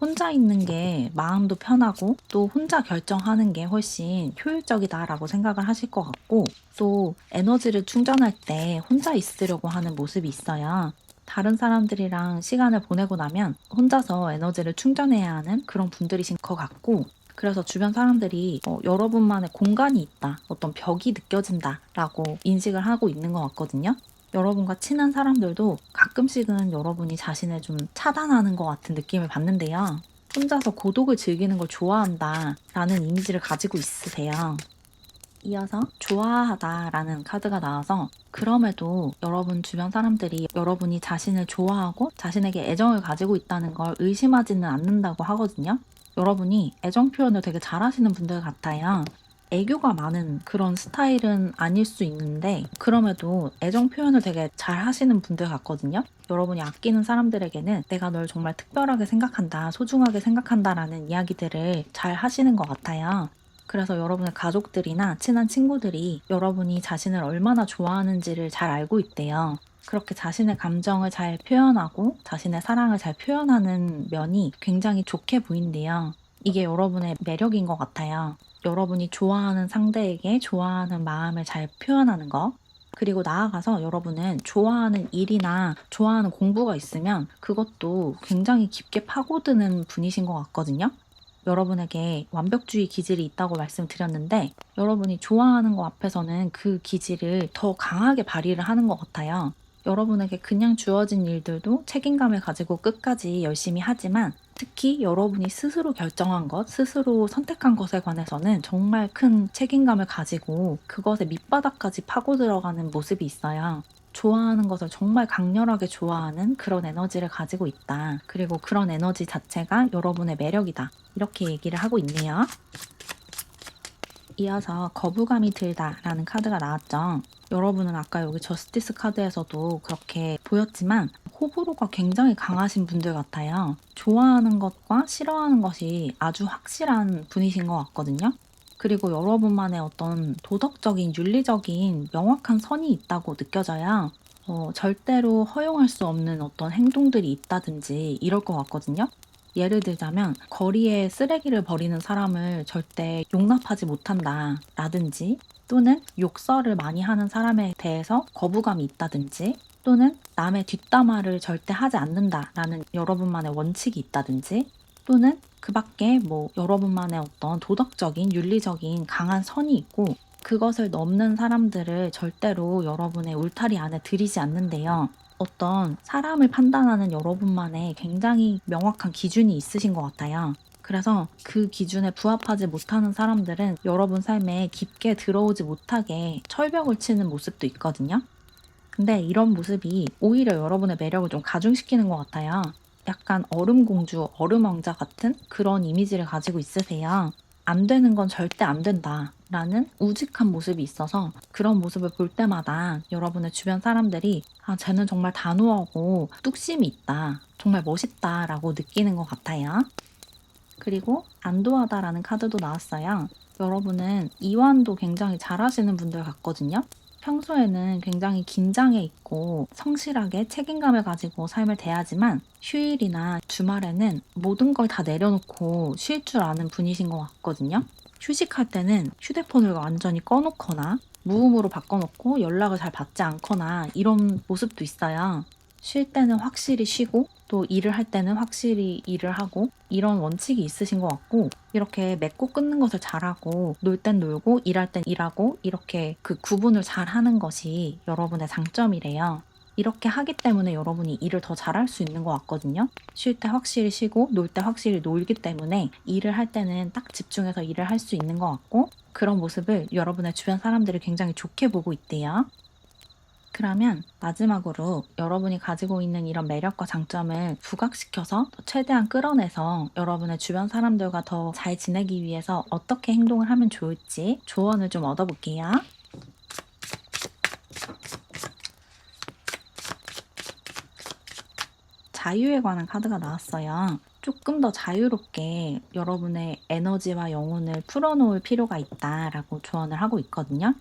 혼자 있는 게 마음도 편하고 또 혼자 결정하는 게 훨씬 효율적이다라고 생각을 하실 것 같고, 또 에너지를 충전할 때 혼자 있으려고 하는 모습이 있어요. 다른 사람들이랑 시간을 보내고 나면 혼자서 에너지를 충전해야 하는 그런 분들이신 것 같고, 그래서 주변 사람들이 여러분만의 공간이 있다, 어떤 벽이 느껴진다라고 인식을 하고 있는 것 같거든요. 여러분과 친한 사람들도 가끔씩은 여러분이 자신을 좀 차단하는 것 같은 느낌을 받는데요. 혼자서 고독을 즐기는 걸 좋아한다 라는 이미지를 가지고 있으세요. 이어서 좋아하다라는 카드가 나와서, 그럼에도 여러분 주변 사람들이 여러분이 자신을 좋아하고 자신에게 애정을 가지고 있다는 걸 의심하지는 않는다고 하거든요. 여러분이 애정 표현을 되게 잘하시는 분들 같아요. 애교가 많은 그런 스타일은 아닐 수 있는데 그럼에도 애정 표현을 되게 잘 하시는 분들 같거든요. 여러분이 아끼는 사람들에게는 내가 널 정말 특별하게 생각한다, 소중하게 생각한다라는 이야기들을 잘 하시는 것 같아요. 그래서 여러분의 가족들이나 친한 친구들이 여러분이 자신을 얼마나 좋아하는지를 잘 알고 있대요. 그렇게 자신의 감정을 잘 표현하고 자신의 사랑을 잘 표현하는 면이 굉장히 좋게 보인대요. 이게 여러분의 매력인 것 같아요. 여러분이 좋아하는 상대에게 좋아하는 마음을 잘 표현하는 거. 그리고 나아가서 여러분은 좋아하는 일이나 좋아하는 공부가 있으면 그것도 굉장히 깊게 파고드는 분이신 것 같거든요. 여러분에게 완벽주의 기질이 있다고 말씀드렸는데, 여러분이 좋아하는 거 앞에서는 그 기질을 더 강하게 발휘를 하는 것 같아요. 여러분에게 그냥 주어진 일들도 책임감을 가지고 끝까지 열심히 하지만, 특히 여러분이 스스로 결정한 것, 스스로 선택한 것에 관해서는 정말 큰 책임감을 가지고 그것의 밑바닥까지 파고 들어가는 모습이 있어요. 좋아하는 것을 정말 강렬하게 좋아하는 그런 에너지를 가지고 있다. 그리고 그런 에너지 자체가 여러분의 매력이다. 이렇게 얘기를 하고 있네요. 이어서 거부감이 들다라는 카드가 나왔죠. 여러분은 아까 여기 저스티스 카드에서도 그렇게 보였지만 호불호가 굉장히 강하신 분들 같아요. 좋아하는 것과 싫어하는 것이 아주 확실한 분이신 것 같거든요. 그리고 여러분만의 어떤 도덕적인, 윤리적인 명확한 선이 있다고 느껴져요. 절대로 허용할 수 없는 어떤 행동들이 있다든지 이럴 것 같거든요. 예를 들자면 거리에 쓰레기를 버리는 사람을 절대 용납하지 못한다 라든지, 또는 욕설을 많이 하는 사람에 대해서 거부감이 있다든지, 또는 남의 뒷담화를 절대 하지 않는다라는 여러분만의 원칙이 있다든지, 또는 그 밖에 뭐 여러분만의 어떤 도덕적인, 윤리적인 강한 선이 있고 그것을 넘는 사람들을 절대로 여러분의 울타리 안에 들이지 않는데요. 어떤 사람을 판단하는 여러분만의 굉장히 명확한 기준이 있으신 것 같아요. 그래서 그 기준에 부합하지 못하는 사람들은 여러분 삶에 깊게 들어오지 못하게 철벽을 치는 모습도 있거든요. 근데 이런 모습이 오히려 여러분의 매력을 좀 가중시키는 것 같아요. 약간 얼음공주, 얼음왕자 같은 그런 이미지를 가지고 있으세요. 안 되는 건 절대 안 된다 라는 우직한 모습이 있어서, 그런 모습을 볼 때마다 여러분의 주변 사람들이 쟤는 정말 단호하고 뚝심이 있다, 정말 멋있다 라고 느끼는 것 같아요. 그리고 안도하다라는 카드도 나왔어요. 여러분은 이완도 굉장히 잘하시는 분들 같거든요. 평소에는 굉장히 긴장해 있고 성실하게 책임감을 가지고 삶을 대하지만, 휴일이나 주말에는 모든 걸 다 내려놓고 쉴 줄 아는 분이신 것 같거든요. 휴식할 때는 휴대폰을 완전히 꺼놓거나 무음으로 바꿔놓고 연락을 잘 받지 않거나 이런 모습도 있어요. 쉴 때는 확실히 쉬고 또 일을 할 때는 확실히 일을 하고, 이런 원칙이 있으신 것 같고, 이렇게 맺고 끊는 것을 잘하고 놀 땐 놀고 일할 땐 일하고 이렇게 그 구분을 잘 하는 것이 여러분의 장점이래요. 이렇게 하기 때문에 여러분이 일을 더 잘할 수 있는 것 같거든요. 쉴 때 확실히 쉬고 놀 때 확실히 놀기 때문에 일을 할 때는 딱 집중해서 일을 할 수 있는 것 같고, 그런 모습을 여러분의 주변 사람들이 굉장히 좋게 보고 있대요. 그러면 마지막으로 여러분이 가지고 있는 이런 매력과 장점을 부각시켜서 최대한 끌어내서 여러분의 주변 사람들과 더 잘 지내기 위해서 어떻게 행동을 하면 좋을지 조언을 좀 얻어볼게요. 자유에 관한 카드가 나왔어요. 조금 더 자유롭게 여러분의 에너지와 영혼을 풀어놓을 필요가 있다라고 조언을 하고 있거든요.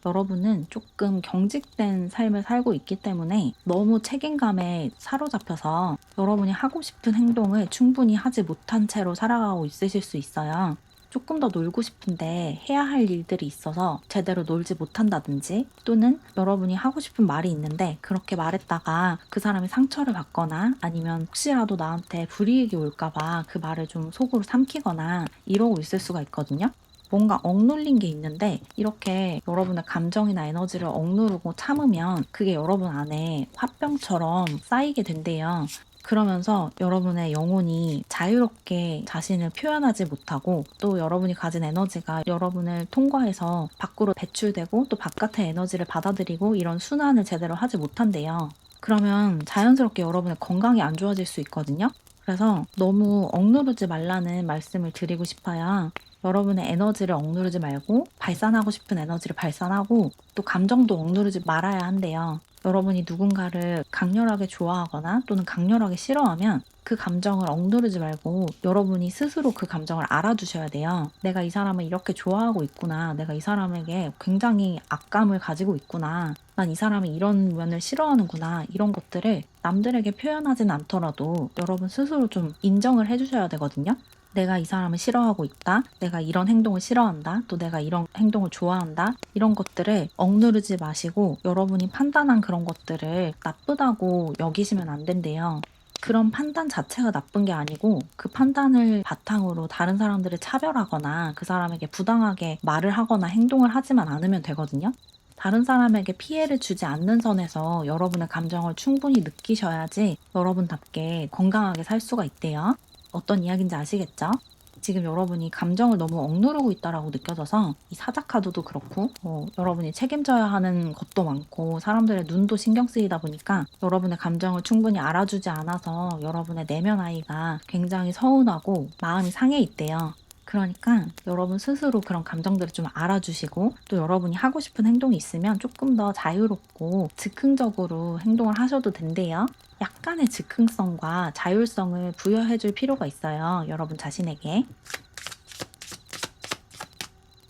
여러분은 조금 경직된 삶을 살고 있기 때문에 너무 책임감에 사로잡혀서 여러분이 하고 싶은 행동을 충분히 하지 못한 채로 살아가고 있으실 수 있어요. 조금 더 놀고 싶은데 해야 할 일들이 있어서 제대로 놀지 못한다든지, 또는 여러분이 하고 싶은 말이 있는데 그렇게 말했다가 그 사람이 상처를 받거나, 아니면 혹시라도 나한테 불이익이 올까봐 그 말을 좀 속으로 삼키거나 이러고 있을 수가 있거든요. 뭔가 억눌린 게 있는데 이렇게 여러분의 감정이나 에너지를 억누르고 참으면 그게 여러분 안에 화병처럼 쌓이게 된대요. 그러면서 여러분의 영혼이 자유롭게 자신을 표현하지 못하고, 또 여러분이 가진 에너지가 여러분을 통과해서 밖으로 배출되고 또 바깥의 에너지를 받아들이고 이런 순환을 제대로 하지 못한대요. 그러면 자연스럽게 여러분의 건강이 안 좋아질 수 있거든요. 그래서 너무 억누르지 말라는 말씀을 드리고 싶어요. 여러분의 에너지를 억누르지 말고 발산하고 싶은 에너지를 발산하고, 또 감정도 억누르지 말아야 한대요. 여러분이 누군가를 강렬하게 좋아하거나 또는 강렬하게 싫어하면 그 감정을 억누르지 말고 여러분이 스스로 그 감정을 알아주셔야 돼요. 내가 이 사람을 이렇게 좋아하고 있구나. 내가 이 사람에게 굉장히 악감을 가지고 있구나. 난 이 사람이 이런 면을 싫어하는구나. 이런 것들을 남들에게 표현하진 않더라도 여러분 스스로 좀 인정을 해주셔야 되거든요. 내가 이 사람을 싫어하고 있다. 내가 이런 행동을 싫어한다. 또 내가 이런 행동을 좋아한다. 이런 것들을 억누르지 마시고 여러분이 판단한 그런 것들을 나쁘다고 여기시면 안 된대요. 그런 판단 자체가 나쁜 게 아니고 그 판단을 바탕으로 다른 사람들을 차별하거나 그 사람에게 부당하게 말을 하거나 행동을 하지만 않으면 되거든요. 다른 사람에게 피해를 주지 않는 선에서 여러분의 감정을 충분히 느끼셔야지 여러분답게 건강하게 살 수가 있대요. 어떤 이야기인지 아시겠죠? 지금 여러분이 감정을 너무 억누르고 있다라고 느껴져서 이 사자카드도 그렇고, 여러분이 책임져야 하는 것도 많고 사람들의 눈도 신경 쓰이다 보니까 여러분의 감정을 충분히 알아주지 않아서 여러분의 내면 아이가 굉장히 서운하고 마음이 상해 있대요. 그러니까 여러분 스스로 그런 감정들을 좀 알아주시고, 또 여러분이 하고 싶은 행동이 있으면 조금 더 자유롭고 즉흥적으로 행동을 하셔도 된대요. 약간의 즉흥성과 자율성을 부여해 줄 필요가 있어요. 여러분 자신에게.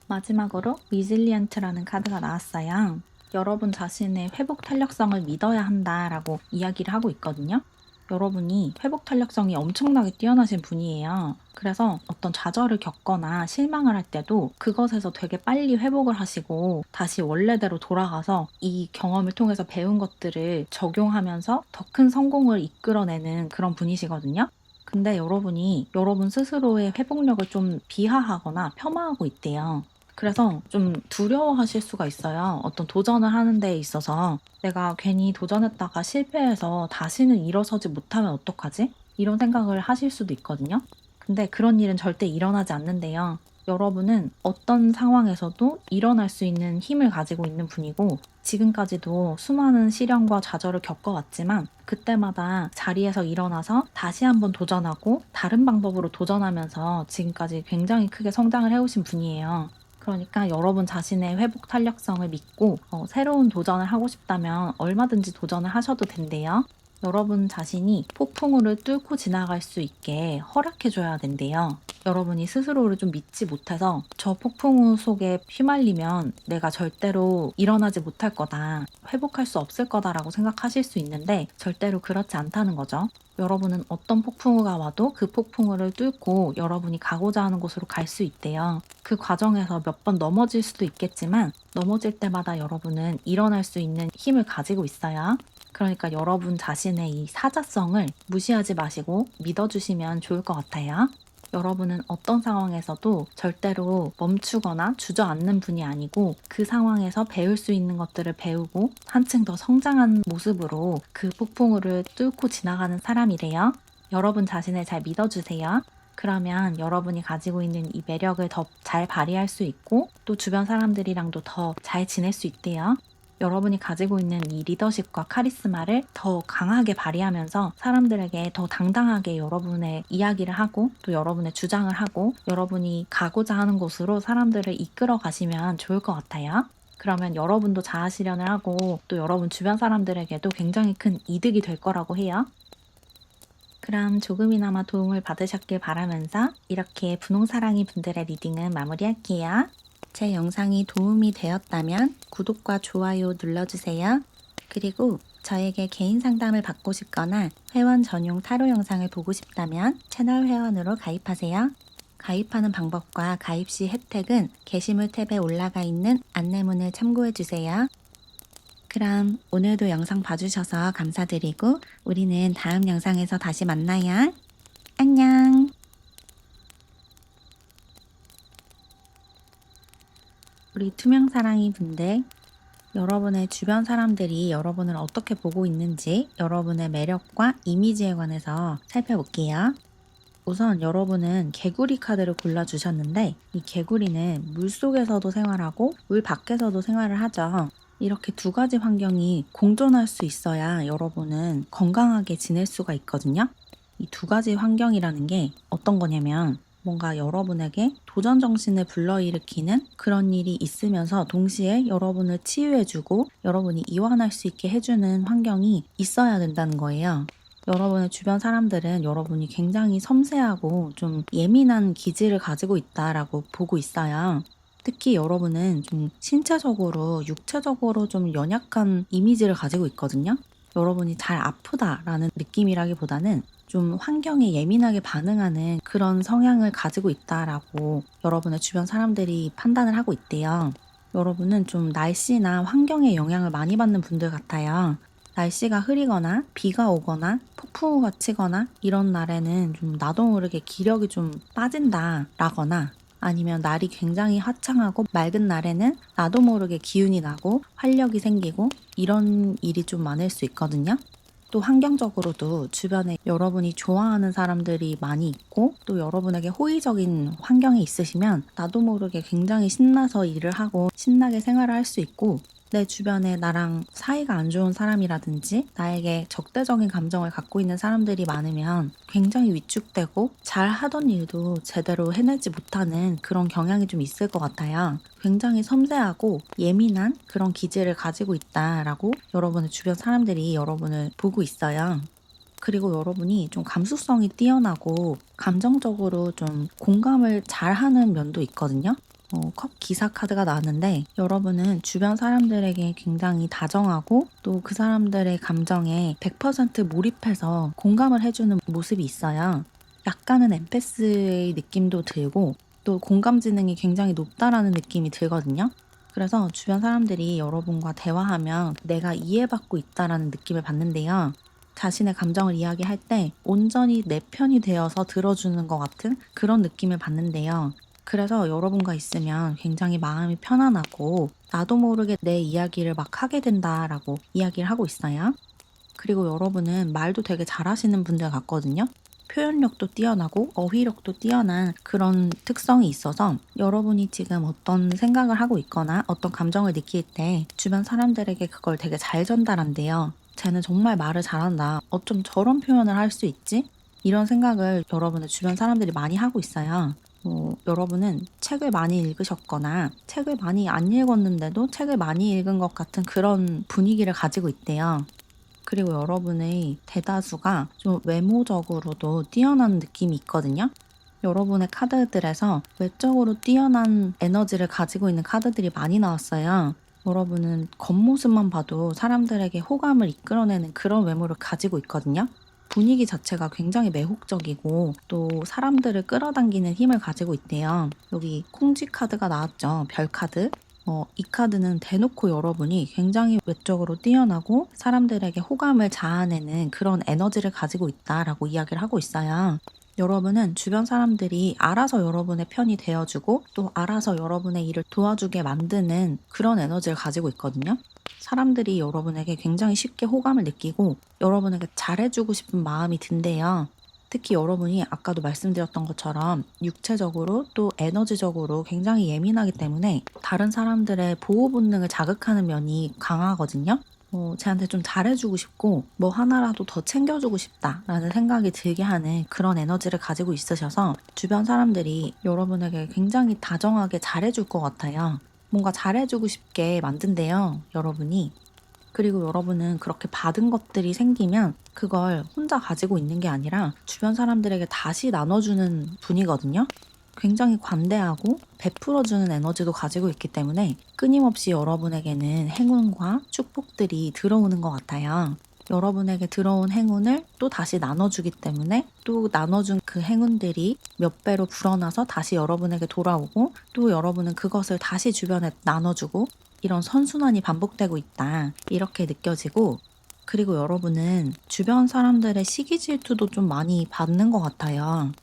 마지막으로 리질리언트라는 카드가 나왔어요. 여러분 자신의 회복 탄력성을 믿어야 한다라고 이야기를 하고 있거든요. 여러분이 회복 탄력성이 엄청나게 뛰어나신 분이에요. 그래서 어떤 좌절을 겪거나 실망을 할 때도 그것에서 되게 빨리 회복을 하시고 다시 원래대로 돌아가서 이 경험을 통해서 배운 것들을 적용하면서 더 큰 성공을 이끌어내는 그런 분이시거든요. 근데 여러분이 여러분 스스로의 회복력을 좀 비하하거나 폄하하고 있대요. 그래서 좀 두려워하실 수가 있어요. 어떤 도전을 하는 데 있어서 내가 괜히 도전했다가 실패해서 다시는 일어서지 못하면 어떡하지? 이런 생각을 하실 수도 있거든요. 근데 그런 일은 절대 일어나지 않는데요. 여러분은 어떤 상황에서도 일어날 수 있는 힘을 가지고 있는 분이고, 지금까지도 수많은 시련과 좌절을 겪어왔지만 그때마다 자리에서 일어나서 다시 한번 도전하고 다른 방법으로 도전하면서 지금까지 굉장히 크게 성장을 해오신 분이에요. 그러니까 여러분 자신의 회복 탄력성을 믿고 새로운 도전을 하고 싶다면 얼마든지 도전을 하셔도 된대요. 여러분 자신이 폭풍우를 뚫고 지나갈 수 있게 허락해줘야 된대요. 여러분이 스스로를 좀 믿지 못해서 저 폭풍우 속에 휘말리면 내가 절대로 일어나지 못할 거다, 회복할 수 없을 거다라고 생각하실 수 있는데 절대로 그렇지 않다는 거죠. 여러분은 어떤 폭풍우가 와도 그 폭풍우를 뚫고 여러분이 가고자 하는 곳으로 갈 수 있대요. 그 과정에서 몇 번 넘어질 수도 있겠지만 넘어질 때마다 여러분은 일어날 수 있는 힘을 가지고 있어요. 그러니까 여러분 자신의 이 사자성을 무시하지 마시고 믿어주시면 좋을 것 같아요. 여러분은 어떤 상황에서도 절대로 멈추거나 주저앉는 분이 아니고 그 상황에서 배울 수 있는 것들을 배우고 한층 더 성장한 모습으로 그 폭풍우를 뚫고 지나가는 사람이래요. 여러분 자신을 잘 믿어주세요. 그러면 여러분이 가지고 있는 이 매력을 더 잘 발휘할 수 있고 또 주변 사람들이랑도 더 잘 지낼 수 있대요. 여러분이 가지고 있는 이 리더십과 카리스마를 더 강하게 발휘하면서 사람들에게 더 당당하게 여러분의 이야기를 하고 또 여러분의 주장을 하고 여러분이 가고자 하는 곳으로 사람들을 이끌어 가시면 좋을 것 같아요. 그러면 여러분도 자아 실현을 하고 또 여러분 주변 사람들에게도 굉장히 큰 이득이 될 거라고 해요. 그럼 조금이나마 도움을 받으셨길 바라면서 이렇게 분홍사랑이 분들의 리딩은 마무리할게요. 제 영상이 도움이 되었다면 구독과 좋아요 눌러주세요. 그리고 저에게 개인 상담을 받고 싶거나 회원 전용 타로 영상을 보고 싶다면 채널 회원으로 가입하세요. 가입하는 방법과 가입 시 혜택은 게시물 탭에 올라가 있는 안내문을 참고해주세요. 그럼 오늘도 영상 봐주셔서 감사드리고 우리는 다음 영상에서 다시 만나요. 안녕. 우리 투명사랑이 분들, 여러분의 주변 사람들이 여러분을 어떻게 보고 있는지 여러분의 매력과 이미지에 관해서 살펴볼게요. 우선 여러분은 개구리 카드를 골라주셨는데 이 개구리는 물속에서도 생활하고 물 밖에서도 생활을 하죠. 이렇게 두 가지 환경이 공존할 수 있어야 여러분은 건강하게 지낼 수가 있거든요. 이 두 가지 환경이라는 게 어떤 거냐면 뭔가 여러분에게 도전 정신을 불러일으키는 그런 일이 있으면서 동시에 여러분을 치유해주고 여러분이 이완할 수 있게 해주는 환경이 있어야 된다는 거예요. 여러분의 주변 사람들은 여러분이 굉장히 섬세하고 좀 예민한 기질을 가지고 있다라고 보고 있어요. 특히 여러분은 좀 신체적으로, 육체적으로 좀 연약한 이미지를 가지고 있거든요. 여러분이 잘 아프다라는 느낌이라기보다는 좀 환경에 예민하게 반응하는 그런 성향을 가지고 있다라고 여러분의 주변 사람들이 판단을 하고 있대요. 여러분은 좀 날씨나 환경의 영향을 많이 받는 분들 같아요. 날씨가 흐리거나 비가 오거나 폭풍우가 치거나 이런 날에는 좀 나도 모르게 기력이 좀 빠진다라거나 아니면 날이 굉장히 화창하고 맑은 날에는 나도 모르게 기운이 나고 활력이 생기고 이런 일이 좀 많을 수 있거든요. 또 환경적으로도 주변에 여러분이 좋아하는 사람들이 많이 있고 또 여러분에게 호의적인 환경이 있으시면 나도 모르게 굉장히 신나서 일을 하고 신나게 생활을 할 수 있고 내 주변에 나랑 사이가 안 좋은 사람이라든지 나에게 적대적인 감정을 갖고 있는 사람들이 많으면 굉장히 위축되고 잘 하던 일도 제대로 해내지 못하는 그런 경향이 좀 있을 것 같아요. 굉장히 섬세하고 예민한 그런 기질을 가지고 있다라고 여러분의 주변 사람들이 여러분을 보고 있어요. 그리고 여러분이 좀 감수성이 뛰어나고 감정적으로 좀 공감을 잘하는 면도 있거든요. 컵 기사 카드가 나왔는데 여러분은 주변 사람들에게 굉장히 다정하고 또 그 사람들의 감정에 100% 몰입해서 공감을 해주는 모습이 있어요. 약간은 엠패스의 느낌도 들고 또 공감 지능이 굉장히 높다라는 느낌이 들거든요. 그래서 주변 사람들이 여러분과 대화하면 내가 이해받고 있다라는 느낌을 받는데요. 자신의 감정을 이야기할 때 온전히 내 편이 되어서 들어주는 것 같은 그런 느낌을 받는데요. 그래서 여러분과 있으면 굉장히 마음이 편안하고 나도 모르게 내 이야기를 막 하게 된다라고 이야기를 하고 있어요. 그리고 여러분은 말도 되게 잘하시는 분들 같거든요. 표현력도 뛰어나고 어휘력도 뛰어난 그런 특성이 있어서 여러분이 지금 어떤 생각을 하고 있거나 어떤 감정을 느낄 때 주변 사람들에게 그걸 되게 잘 전달한대요. 쟤는 정말 말을 잘한다. 어쩜 저런 표현을 할 수 있지? 이런 생각을 여러분의 주변 사람들이 많이 하고 있어요. 여러분은 책을 많이 읽으셨거나 책을 많이 안 읽었는데도 책을 많이 읽은 것 같은 그런 분위기를 가지고 있대요. 그리고 여러분의 대다수가 좀 외모적으로도 뛰어난 느낌이 있거든요. 여러분의 카드들에서 외적으로 뛰어난 에너지를 가지고 있는 카드들이 많이 나왔어요. 여러분은 겉모습만 봐도 사람들에게 호감을 이끌어내는 그런 외모를 가지고 있거든요. 분위기 자체가 굉장히 매혹적이고 또 사람들을 끌어당기는 힘을 가지고 있대요. 여기 콩쥐 카드가 나왔죠. 별 카드. 이 카드는 대놓고 여러분이 굉장히 외적으로 뛰어나고 사람들에게 호감을 자아내는 그런 에너지를 가지고 있다라고 이야기를 하고 있어요. 여러분은 주변 사람들이 알아서 여러분의 편이 되어주고 또 알아서 여러분의 일을 도와주게 만드는 그런 에너지를 가지고 있거든요. 사람들이 여러분에게 굉장히 쉽게 호감을 느끼고 여러분에게 잘해주고 싶은 마음이 든대요. 특히 여러분이 아까도 말씀드렸던 것처럼 육체적으로 또 에너지적으로 굉장히 예민하기 때문에 다른 사람들의 보호 본능을 자극하는 면이 강하거든요. 쟤한테 좀 잘해주고 싶고 뭐 하나라도 더 챙겨주고 싶다라는 생각이 들게 하는 그런 에너지를 가지고 있으셔서 주변 사람들이 여러분에게 굉장히 다정하게 잘해줄 것 같아요. 뭔가 잘해주고 싶게 만든대요, 여러분이. 그리고 여러분은 그렇게 받은 것들이 생기면 그걸 혼자 가지고 있는 게 아니라 주변 사람들에게 다시 나눠주는 분이거든요. 굉장히 관대하고 베풀어주는 에너지도 가지고 있기 때문에 끊임없이 여러분에게는 행운과 축복들이 들어오는 것 같아요. 여러분에게 들어온 행운을 또 다시 나눠주기 때문에 또 나눠준 그 행운들이 몇 배로 불어나서 다시 여러분에게 돌아오고 또 여러분은 그것을 다시 주변에 나눠주고 이런 선순환이 반복되고 있다. 이렇게 느껴지고 그리고 여러분은 주변 사람들의 시기 질투도 좀 많이 받는 것 같아요.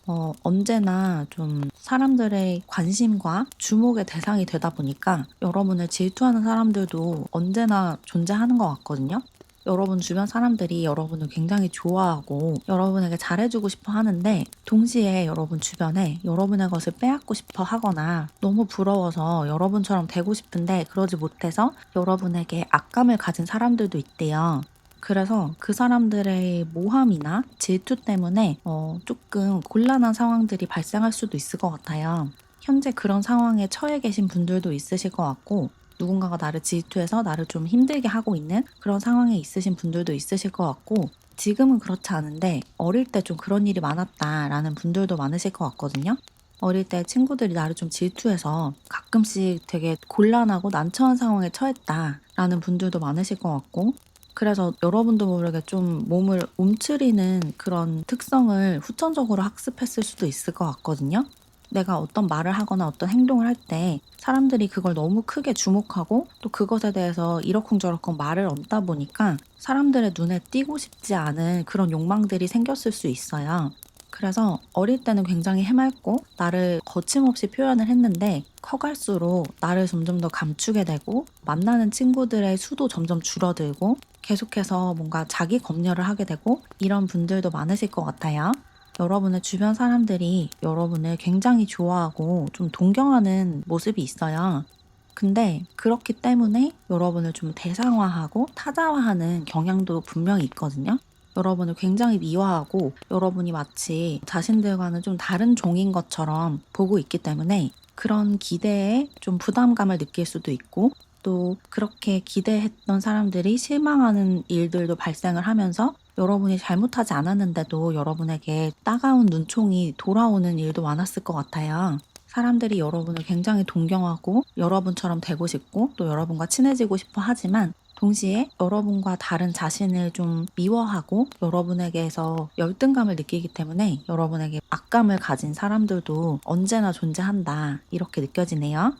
언제나 좀 사람들의 관심과 주목의 대상이 되다 보니까 여러분을 질투하는 사람들도 언제나 존재하는 것 같거든요. 여러분 주변 사람들이 여러분을 굉장히 좋아하고 여러분에게 잘해주고 싶어 하는데 동시에 여러분 주변에 여러분의 것을 빼앗고 싶어 하거나 너무 부러워서 여러분처럼 되고 싶은데 그러지 못해서 여러분에게 악감을 가진 사람들도 있대요. 그래서 그 사람들의 모함이나 질투 때문에 조금 곤란한 상황들이 발생할 수도 있을 것 같아요. 현재 그런 상황에 처해 계신 분들도 있으실 것 같고 누군가가 나를 질투해서 나를 좀 힘들게 하고 있는 그런 상황에 있으신 분들도 있으실 것 같고 지금은 그렇지 않은데 어릴 때 좀 그런 일이 많았다라는 분들도 많으실 것 같거든요. 어릴 때 친구들이 나를 좀 질투해서 가끔씩 되게 곤란하고 난처한 상황에 처했다라는 분들도 많으실 것 같고 그래서 여러분도 모르게 좀 몸을 움츠리는 그런 특성을 후천적으로 학습했을 수도 있을 것 같거든요. 내가 어떤 말을 하거나 어떤 행동을 할 때 사람들이 그걸 너무 크게 주목하고 또 그것에 대해서 이러쿵저러쿵 말을 얹다 보니까 사람들의 눈에 띄고 싶지 않은 그런 욕망들이 생겼을 수 있어요. 그래서 어릴 때는 굉장히 해맑고 나를 거침없이 표현을 했는데 커갈수록 나를 점점 더 감추게 되고 만나는 친구들의 수도 점점 줄어들고 계속해서 뭔가 자기 검열을 하게 되고 이런 분들도 많으실 것 같아요. 여러분의 주변 사람들이 여러분을 굉장히 좋아하고 좀 동경하는 모습이 있어요. 근데 그렇기 때문에 여러분을 좀 대상화하고 타자화하는 경향도 분명히 있거든요. 여러분을 굉장히 미워하고 여러분이 마치 자신들과는 좀 다른 종인 것처럼 보고 있기 때문에 그런 기대에 좀 부담감을 느낄 수도 있고 또 그렇게 기대했던 사람들이 실망하는 일들도 발생을 하면서 여러분이 잘못하지 않았는데도 여러분에게 따가운 눈총이 돌아오는 일도 많았을 것 같아요. 사람들이 여러분을 굉장히 동경하고 여러분처럼 되고 싶고 또 여러분과 친해지고 싶어 하지만 동시에 여러분과 다른 자신을 좀 미워하고 여러분에게서 열등감을 느끼기 때문에 여러분에게 악감을 가진 사람들도 언제나 존재한다. 이렇게 느껴지네요.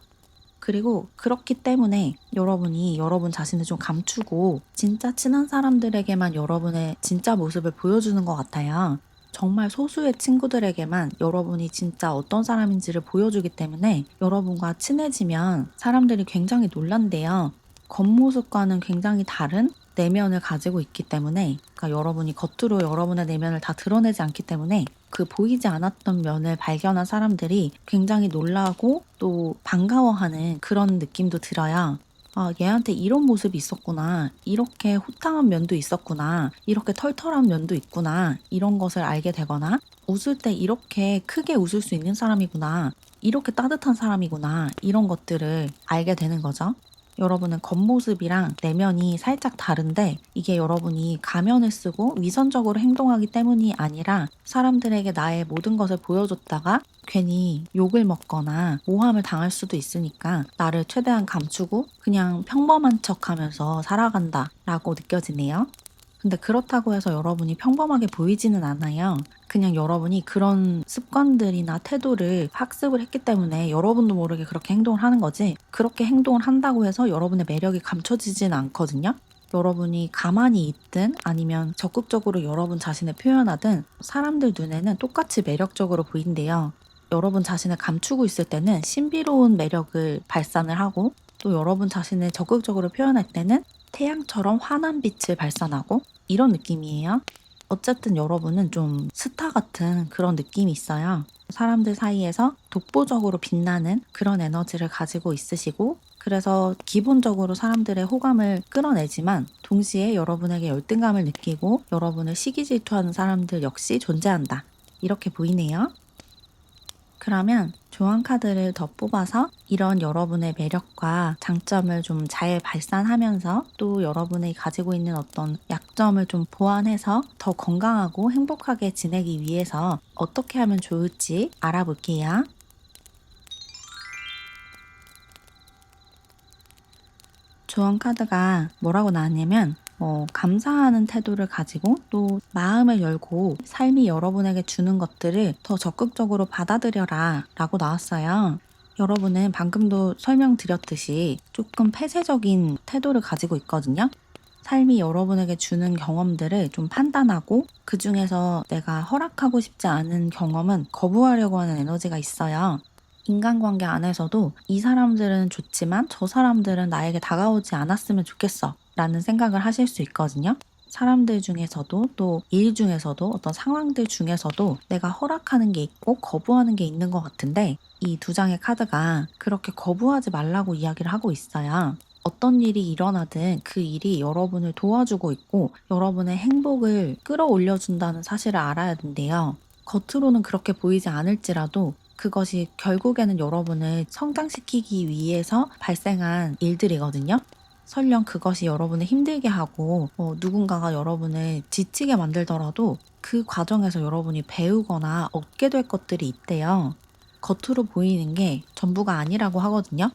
그리고 그렇기 때문에 여러분이 여러분 자신을 좀 감추고 진짜 친한 사람들에게만 여러분의 진짜 모습을 보여주는 것 같아요. 정말 소수의 친구들에게만 여러분이 진짜 어떤 사람인지를 보여주기 때문에 여러분과 친해지면 사람들이 굉장히 놀란대요. 겉모습과는 굉장히 다른 내면을 가지고 있기 때문에 그러니까 여러분이 겉으로 여러분의 내면을 다 드러내지 않기 때문에 그 보이지 않았던 면을 발견한 사람들이 굉장히 놀라고 또 반가워하는 그런 느낌도 들어요. 아, 얘한테 이런 모습이 있었구나. 이렇게 호탕한 면도 있었구나. 이렇게 털털한 면도 있구나. 이런 것을 알게 되거나 웃을 때 이렇게 크게 웃을 수 있는 사람이구나. 이렇게 따뜻한 사람이구나. 이런 것들을 알게 되는 거죠. 여러분은 겉모습이랑 내면이 살짝 다른데 이게 여러분이 가면을 쓰고 위선적으로 행동하기 때문이 아니라 사람들에게 나의 모든 것을 보여줬다가 괜히 욕을 먹거나 모함을 당할 수도 있으니까 나를 최대한 감추고 그냥 평범한 척 하면서 살아간다 라고 느껴지네요. 근데 그렇다고 해서 여러분이 평범하게 보이지는 않아요. 그냥 여러분이 그런 습관들이나 태도를 학습을 했기 때문에 여러분도 모르게 그렇게 행동을 하는 거지 그렇게 행동을 한다고 해서 여러분의 매력이 감춰지지는 않거든요. 여러분이 가만히 있든 아니면 적극적으로 여러분 자신을 표현하든 사람들 눈에는 똑같이 매력적으로 보인대요. 여러분 자신을 감추고 있을 때는 신비로운 매력을 발산을 하고 또 여러분 자신을 적극적으로 표현할 때는 태양처럼 환한 빛을 발산하고 이런 느낌이에요. 어쨌든 여러분은 좀 스타 같은 그런 느낌이 있어요. 사람들 사이에서 독보적으로 빛나는 그런 에너지를 가지고 있으시고 그래서 기본적으로 사람들의 호감을 끌어내지만 동시에 여러분에게 열등감을 느끼고 여러분을 시기 질투하는 사람들 역시 존재한다. 이렇게 보이네요. 그러면 조언 카드를 더 뽑아서 이런 여러분의 매력과 장점을 좀 잘 발산하면서 또 여러분이 가지고 있는 어떤 약점을 좀 보완해서 더 건강하고 행복하게 지내기 위해서 어떻게 하면 좋을지 알아볼게요. 조언 카드가 뭐라고 나왔냐면 감사하는 태도를 가지고 또 마음을 열고 삶이 여러분에게 주는 것들을 더 적극적으로 받아들여라 라고 나왔어요. 여러분은 방금도 설명드렸듯이 조금 폐쇄적인 태도를 가지고 있거든요. 삶이 여러분에게 주는 경험들을 좀 판단하고 그 중에서 내가 허락하고 싶지 않은 경험은 거부하려고 하는 에너지가 있어요. 인간관계 안에서도 이 사람들은 좋지만 저 사람들은 나에게 다가오지 않았으면 좋겠어 라는 생각을 하실 수 있거든요. 사람들 중에서도 또 일 중에서도 어떤 상황들 중에서도 내가 허락하는 게 있고 거부하는 게 있는 것 같은데 이 두 장의 카드가 그렇게 거부하지 말라고 이야기를 하고 있어요. 어떤 일이 일어나든 그 일이 여러분을 도와주고 있고 여러분의 행복을 끌어올려준다는 사실을 알아야 된대요. 겉으로는 그렇게 보이지 않을지라도 그것이 결국에는 여러분을 성장시키기 위해서 발생한 일들이거든요. 설령 그것이 여러분을 힘들게 하고 누군가가 여러분을 지치게 만들더라도 그 과정에서 여러분이 배우거나 얻게 될 것들이 있대요. 겉으로 보이는 게 전부가 아니라고 하거든요.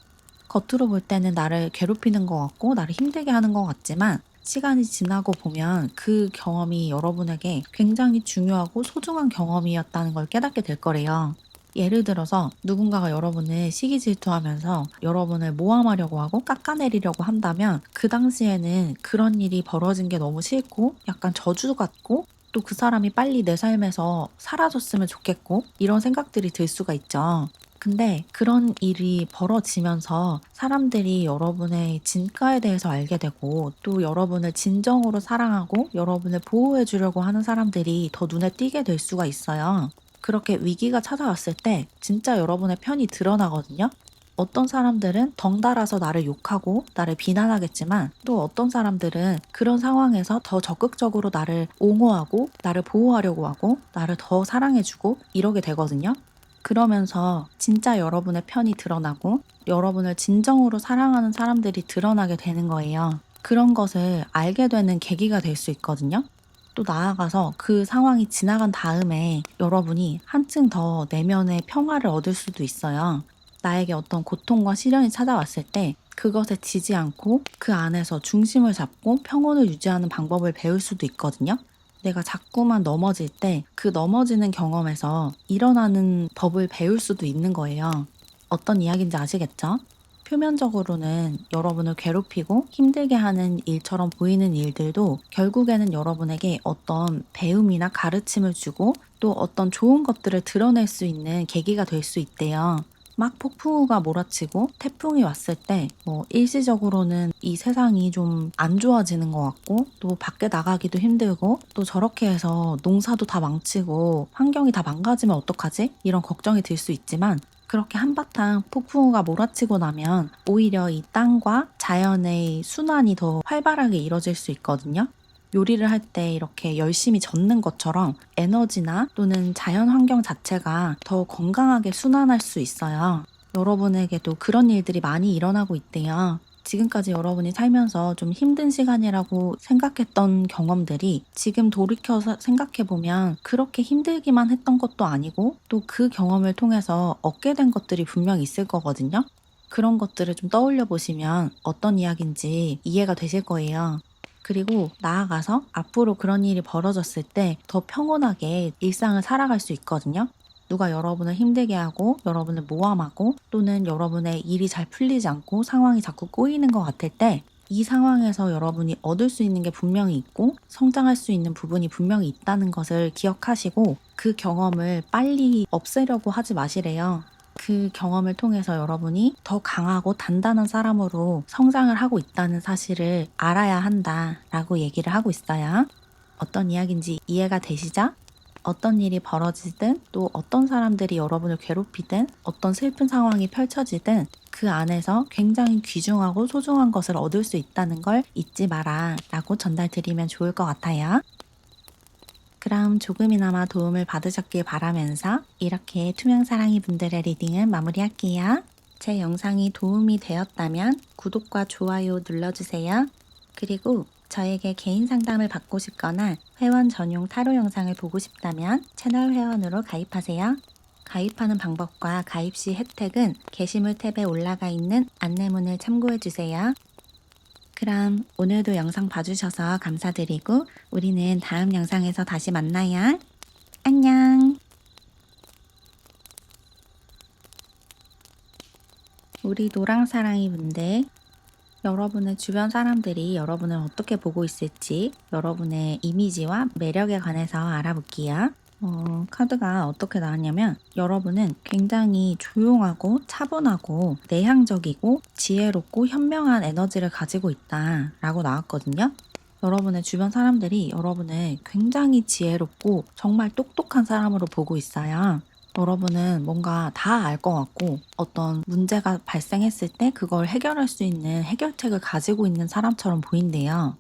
겉으로 볼 때는 나를 괴롭히는 것 같고 나를 힘들게 하는 것 같지만 시간이 지나고 보면 그 경험이 여러분에게 굉장히 중요하고 소중한 경험이었다는 걸 깨닫게 될 거래요. 예를 들어서 누군가가 여러분을 시기 질투하면서 여러분을 모함하려고 하고 깎아내리려고 한다면 그 당시에는 그런 일이 벌어진 게 너무 싫고 약간 저주 같고 또 그 사람이 빨리 내 삶에서 사라졌으면 좋겠고 이런 생각들이 들 수가 있죠. 근데 그런 일이 벌어지면서 사람들이 여러분의 진가에 대해서 알게 되고 또 여러분을 진정으로 사랑하고 여러분을 보호해 주려고 하는 사람들이 더 눈에 띄게 될 수가 있어요. 그렇게 위기가 찾아왔을 때 진짜 여러분의 편이 드러나거든요. 어떤 사람들은 덩달아서 나를 욕하고 나를 비난하겠지만 또 어떤 사람들은 그런 상황에서 더 적극적으로 나를 옹호하고 나를 보호하려고 하고 나를 더 사랑해주고 이러게 되거든요. 그러면서 진짜 여러분의 편이 드러나고 여러분을 진정으로 사랑하는 사람들이 드러나게 되는 거예요. 그런 것을 알게 되는 계기가 될 수 있거든요. 또 나아가서 그 상황이 지나간 다음에 여러분이 한층 더 내면의 평화를 얻을 수도 있어요. 나에게 어떤 고통과 시련이 찾아왔을 때 그것에 지지 않고 그 안에서 중심을 잡고 평온을 유지하는 방법을 배울 수도 있거든요. 내가 자꾸만 넘어질 때 그 넘어지는 경험에서 일어나는 법을 배울 수도 있는 거예요. 어떤 이야기인지 아시겠죠? 표면적으로는 여러분을 괴롭히고 힘들게 하는 일처럼 보이는 일들도 결국에는 여러분에게 어떤 배움이나 가르침을 주고 또 어떤 좋은 것들을 드러낼 수 있는 계기가 될 수 있대요. 막 폭풍우가 몰아치고 태풍이 왔을 때 일시적으로는 이 세상이 좀 안 좋아지는 것 같고 또 밖에 나가기도 힘들고 또 저렇게 해서 농사도 다 망치고 환경이 다 망가지면 어떡하지? 이런 걱정이 들 수 있지만 그렇게 한바탕 폭풍우가 몰아치고 나면 오히려 이 땅과 자연의 순환이 더 활발하게 이뤄질 수 있거든요. 요리를 할 때 이렇게 열심히 젓는 것처럼 에너지나 또는 자연 환경 자체가 더 건강하게 순환할 수 있어요. 여러분에게도 그런 일들이 많이 일어나고 있대요. 지금까지 여러분이 살면서 좀 힘든 시간이라고 생각했던 경험들이 지금 돌이켜서 생각해보면 그렇게 힘들기만 했던 것도 아니고 또 그 경험을 통해서 얻게 된 것들이 분명 있을 거거든요. 그런 것들을 좀 떠올려 보시면 어떤 이야기인지 이해가 되실 거예요. 그리고 나아가서 앞으로 그런 일이 벌어졌을 때 더 평온하게 일상을 살아갈 수 있거든요. 누가 여러분을 힘들게 하고 여러분을 모함하고 또는 여러분의 일이 잘 풀리지 않고 상황이 자꾸 꼬이는 것 같을 때 이 상황에서 여러분이 얻을 수 있는 게 분명히 있고 성장할 수 있는 부분이 분명히 있다는 것을 기억하시고 그 경험을 빨리 없애려고 하지 마시래요. 그 경험을 통해서 여러분이 더 강하고 단단한 사람으로 성장을 하고 있다는 사실을 알아야 한다라고 얘기를 하고 있어요. 어떤 이야기인지 이해가 되시죠? 어떤 일이 벌어지든 또 어떤 사람들이 여러분을 괴롭히든 어떤 슬픈 상황이 펼쳐지든 그 안에서 굉장히 귀중하고 소중한 것을 얻을 수 있다는 걸 잊지 마라 라고 전달드리면 좋을 것 같아요. 그럼 조금이나마 도움을 받으셨길 바라면서 이렇게 투명사랑이 분들의 리딩을 마무리할게요. 제 영상이 도움이 되었다면 구독과 좋아요 눌러주세요. 그리고 저에게 개인 상담을 받고 싶거나 회원 전용 타로 영상을 보고 싶다면 채널 회원으로 가입하세요. 가입하는 방법과 가입 시 혜택은 게시물 탭에 올라가 있는 안내문을 참고해주세요. 그럼 오늘도 영상 봐주셔서 감사드리고 우리는 다음 영상에서 다시 만나요. 안녕. 우리 노랑사랑이 분들, 여러분의 주변 사람들이 여러분을 어떻게 보고 있을지 여러분의 이미지와 매력에 관해서 알아볼게요. 카드가 어떻게 나왔냐면 여러분은 굉장히 조용하고 차분하고 내향적이고 지혜롭고 현명한 에너지를 가지고 있다 라고 나왔거든요. 여러분의 주변 사람들이 여러분을 굉장히 지혜롭고 정말 똑똑한 사람으로 보고 있어요. 여러분은 뭔가 다 알 것 같고 어떤 문제가 발생했을 때 그걸 해결할 수 있는 해결책을 가지고 있는 사람처럼 보인대요.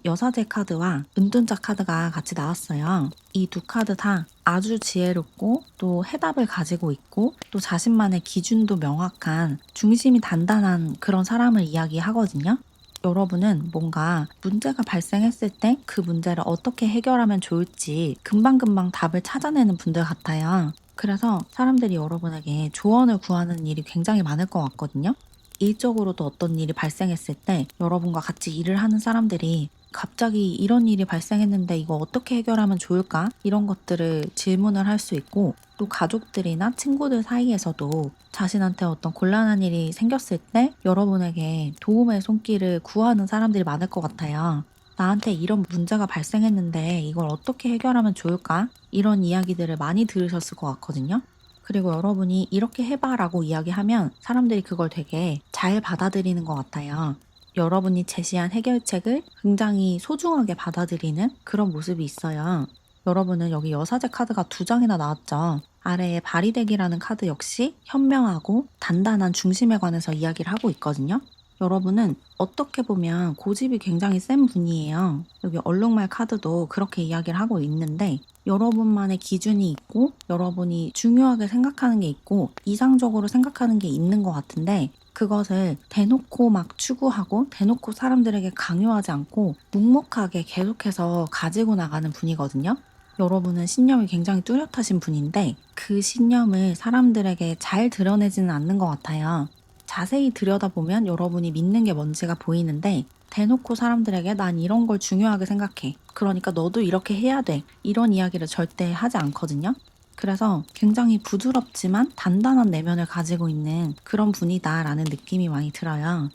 여사제 카드와 은둔자 카드가 같이 나왔어요. 이 두 카드 다 아주 지혜롭고 또 해답을 가지고 있고 또 자신만의 기준도 명확한 중심이 단단한 그런 사람을 이야기하거든요. 여러분은 뭔가 문제가 발생했을 때 그 문제를 어떻게 해결하면 좋을지 금방금방 답을 찾아내는 분들 같아요. 그래서 사람들이 여러분에게 조언을 구하는 일이 굉장히 많을 것 같거든요. 일적으로도 어떤 일이 발생했을 때 여러분과 같이 일을 하는 사람들이 갑자기 이런 일이 발생했는데 이거 어떻게 해결하면 좋을까? 이런 것들을 질문을 할 수 있고 또 가족들이나 친구들 사이에서도 자신한테 어떤 곤란한 일이 생겼을 때 여러분에게 도움의 손길을 구하는 사람들이 많을 것 같아요. 나한테 이런 문제가 발생했는데 이걸 어떻게 해결하면 좋을까? 이런 이야기들을 많이 들으셨을 것 같거든요. 그리고 여러분이 이렇게 해봐라고 이야기하면 사람들이 그걸 되게 잘 받아들이는 것 같아요. 여러분이 제시한 해결책을 굉장히 소중하게 받아들이는 그런 모습이 있어요. 여러분은 여기 여사제 카드가 두 장이나 나왔죠. 아래에 바리덱이라는 카드 역시 현명하고 단단한 중심에 관해서 이야기를 하고 있거든요. 여러분은 어떻게 보면 고집이 굉장히 센 분이에요. 여기 얼룩말 카드도 그렇게 이야기를 하고 있는데 여러분만의 기준이 있고 여러분이 중요하게 생각하는 게 있고 이상적으로 생각하는 게 있는 것 같은데 그것을 대놓고 막 추구하고 대놓고 사람들에게 강요하지 않고 묵묵하게 계속해서 가지고 나가는 분이거든요. 여러분은 신념이 굉장히 뚜렷하신 분인데 그 신념을 사람들에게 잘 드러내지는 않는 것 같아요. 자세히 들여다보면 여러분이 믿는 게 뭔지가 보이는데 대놓고 사람들에게 난 이런 걸 중요하게 생각해. 그러니까 너도 이렇게 해야 돼. 이런 이야기를 절대 하지 않거든요. 그래서 굉장히 부드럽지만 단단한 내면을 가지고 있는 그런 분이다라는 느낌이 많이 들어요.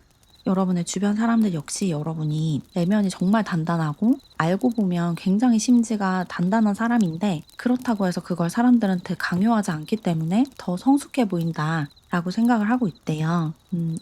여러분의 주변 사람들 역시 여러분이 내면이 정말 단단하고 알고 보면 굉장히 심지가 단단한 사람인데 그렇다고 해서 그걸 사람들한테 강요하지 않기 때문에 더 성숙해 보인다. 라고 생각을 하고 있대요.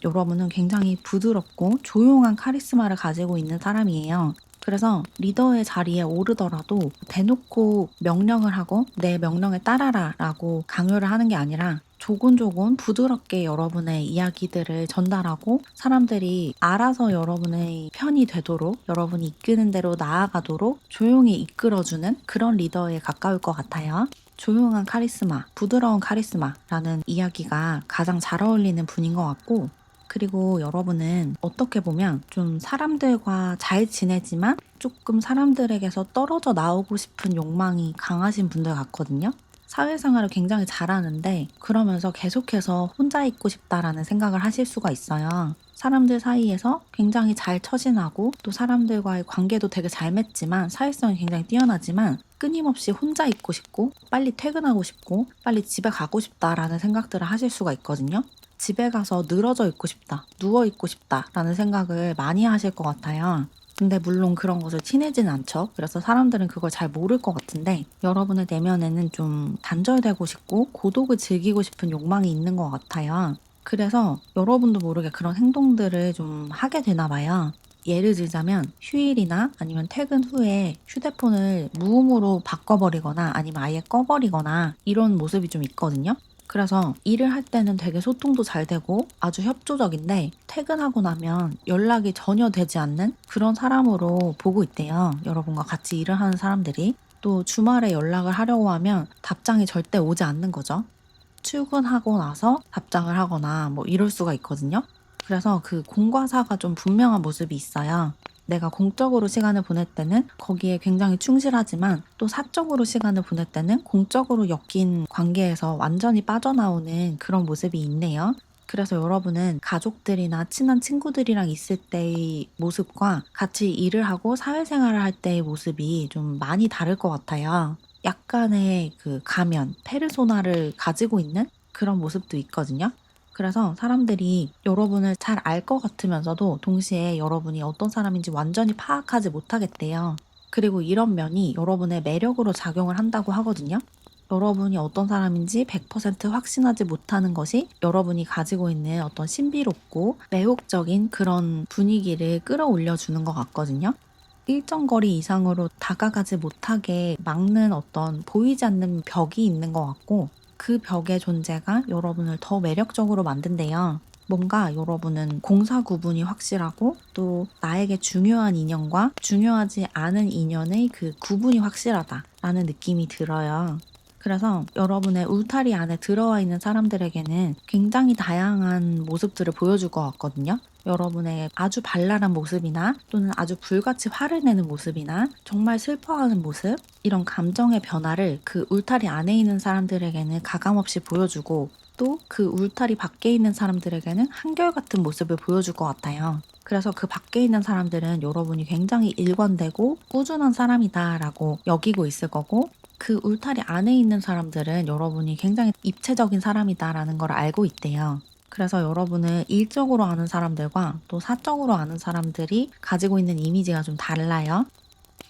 여러분은 굉장히 부드럽고 조용한 카리스마를 가지고 있는 사람이에요. 그래서 리더의 자리에 오르더라도 대놓고 명령을 하고 내 명령에 따라라 라고 강요를 하는 게 아니라 조곤조곤 부드럽게 여러분의 이야기들을 전달하고 사람들이 알아서 여러분의 편이 되도록 여러분이 이끄는 대로 나아가도록 조용히 이끌어주는 그런 리더에 가까울 것 같아요. 조용한 카리스마, 부드러운 카리스마라는 이야기가 가장 잘 어울리는 분인 것 같고 그리고 여러분은 어떻게 보면 좀 사람들과 잘 지내지만 조금 사람들에게서 떨어져 나오고 싶은 욕망이 강하신 분들 같거든요. 사회생활을 굉장히 잘하는데 그러면서 계속해서 혼자 있고 싶다라는 생각을 하실 수가 있어요. 사람들 사이에서 굉장히 잘 처신하고 또 사람들과의 관계도 되게 잘 맺지만 사회성이 굉장히 뛰어나지만 끊임없이 혼자 있고 싶고 빨리 퇴근하고 싶고 빨리 집에 가고 싶다라는 생각들을 하실 수가 있거든요. 집에 가서 늘어져 있고 싶다, 누워 있고 싶다라는 생각을 많이 하실 것 같아요. 근데 물론 그런 것을 티내지는 않죠. 그래서 사람들은 그걸 잘 모를 것 같은데 여러분의 내면에는 좀 단절되고 싶고 고독을 즐기고 싶은 욕망이 있는 것 같아요. 그래서 여러분도 모르게 그런 행동들을 좀 하게 되나 봐요. 예를 들자면 휴일이나 아니면 퇴근 후에 휴대폰을 무음으로 바꿔버리거나 아니면 아예 꺼버리거나 이런 모습이 좀 있거든요. 그래서 일을 할 때는 되게 소통도 잘 되고 아주 협조적인데 퇴근하고 나면 연락이 전혀 되지 않는 그런 사람으로 보고 있대요. 여러분과 같이 일을 하는 사람들이. 또 주말에 연락을 하려고 하면 답장이 절대 오지 않는 거죠. 출근하고 나서 답장을 하거나 뭐 이럴 수가 있거든요. 그래서 그 공과사가 좀 분명한 모습이 있어요. 내가 공적으로 시간을 보낼 때는 거기에 굉장히 충실하지만 또 사적으로 시간을 보낼 때는 공적으로 엮인 관계에서 완전히 빠져나오는 그런 모습이 있네요. 그래서 여러분은 가족들이나 친한 친구들이랑 있을 때의 모습과 같이 일을 하고 사회생활을 할 때의 모습이 좀 많이 다를 것 같아요. 약간의 그 가면, 페르소나를 가지고 있는 그런 모습도 있거든요. 그래서 사람들이 여러분을 잘 알 것 같으면서도 동시에 여러분이 어떤 사람인지 완전히 파악하지 못하겠대요. 그리고 이런 면이 여러분의 매력으로 작용을 한다고 하거든요. 여러분이 어떤 사람인지 100% 확신하지 못하는 것이 여러분이 가지고 있는 어떤 신비롭고 매혹적인 그런 분위기를 끌어올려 주는 것 같거든요. 일정 거리 이상으로 다가가지 못하게 막는 어떤 보이지 않는 벽이 있는 것 같고 그 벽의 존재가 여러분을 더 매력적으로 만든대요. 뭔가 여러분은 공사 구분이 확실하고 또 나에게 중요한 인연과 중요하지 않은 인연의 그 구분이 확실하다라는 느낌이 들어요. 그래서 여러분의 울타리 안에 들어와 있는 사람들에게는 굉장히 다양한 모습들을 보여줄 것 같거든요. 여러분의 아주 발랄한 모습이나 또는 아주 불같이 화를 내는 모습이나 정말 슬퍼하는 모습, 이런 감정의 변화를 그 울타리 안에 있는 사람들에게는 가감없이 보여주고 또 그 울타리 밖에 있는 사람들에게는 한결같은 모습을 보여줄 것 같아요. 그래서 그 밖에 있는 사람들은 여러분이 굉장히 일관되고 꾸준한 사람이다라고 여기고 있을 거고 그 울타리 안에 있는 사람들은 여러분이 굉장히 입체적인 사람이다라는 걸 알고 있대요. 그래서 여러분은 일적으로 아는 사람들과 또 사적으로 아는 사람들이 가지고 있는 이미지가 좀 달라요.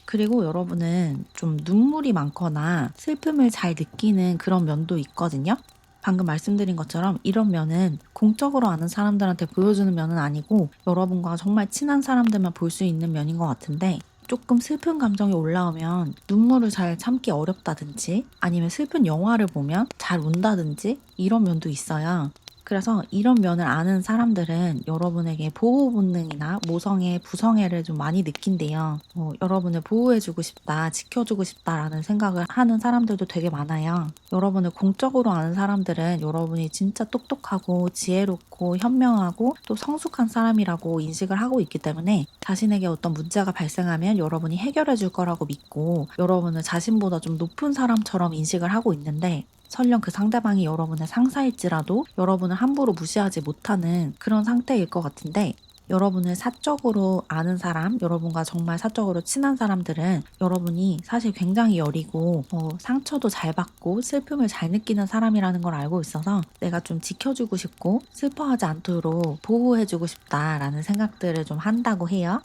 그리고 여러분은 좀 눈물이 많거나 슬픔을 잘 느끼는 그런 면도 있거든요. 방금 말씀드린 것처럼 이런 면은 공적으로 아는 사람들한테 보여주는 면은 아니고 여러분과 정말 친한 사람들만 볼 수 있는 면인 것 같은데 조금 슬픈 감정이 올라오면 눈물을 잘 참기 어렵다든지 아니면 슬픈 영화를 보면 잘 운다든지 이런 면도 있어요. 그래서 이런 면을 아는 사람들은 여러분에게 보호 본능이나 모성애, 부성애를 좀 많이 느낀대요. 여러분을 보호해주고 싶다, 지켜주고 싶다라는 생각을 하는 사람들도 되게 많아요. 여러분을 공적으로 아는 사람들은 여러분이 진짜 똑똑하고 지혜롭고 현명하고 또 성숙한 사람이라고 인식을 하고 있기 때문에 자신에게 어떤 문제가 발생하면 여러분이 해결해 줄 거라고 믿고 여러분을 자신보다 좀 높은 사람처럼 인식을 하고 있는데 설령 그 상대방이 여러분의 상사일지라도 여러분을 함부로 무시하지 못하는 그런 상태일 것 같은데 여러분을 사적으로 아는 사람, 여러분과 정말 사적으로 친한 사람들은 여러분이 사실 굉장히 여리고 상처도 잘 받고 슬픔을 잘 느끼는 사람이라는 걸 알고 있어서 내가 좀 지켜주고 싶고 슬퍼하지 않도록 보호해주고 싶다라는 생각들을 좀 한다고 해요.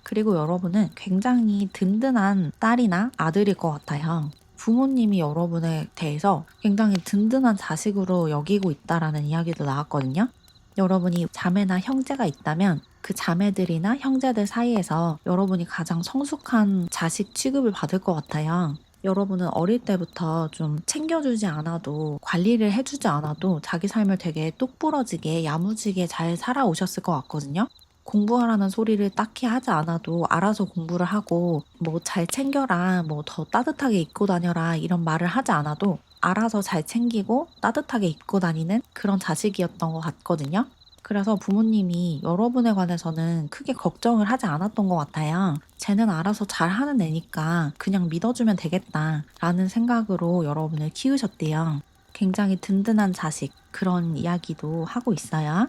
그리고 여러분은 굉장히 든든한 딸이나 아들일 것 같아요. 부모님이 여러분에 대해서 굉장히 든든한 자식으로 여기고 있다라는 이야기도 나왔거든요. 여러분이 자매나 형제가 있다면 그 자매들이나 형제들 사이에서 여러분이 가장 성숙한 자식 취급을 받을 것 같아요. 여러분은 어릴 때부터 좀 챙겨주지 않아도 관리를 해주지 않아도 자기 삶을 되게 똑부러지게 야무지게 잘 살아오셨을 것 같거든요. 공부하라는 소리를 딱히 하지 않아도 알아서 공부를 하고 뭐 잘 챙겨라, 뭐 더 따뜻하게 입고 다녀라 이런 말을 하지 않아도 알아서 잘 챙기고 따뜻하게 입고 다니는 그런 자식이었던 것 같거든요. 그래서 부모님이 여러분에 관해서는 크게 걱정을 하지 않았던 것 같아요. 쟤는 알아서 잘하는 애니까 그냥 믿어주면 되겠다라는 생각으로 여러분을 키우셨대요. 굉장히 든든한 자식, 그런 이야기도 하고 있어요.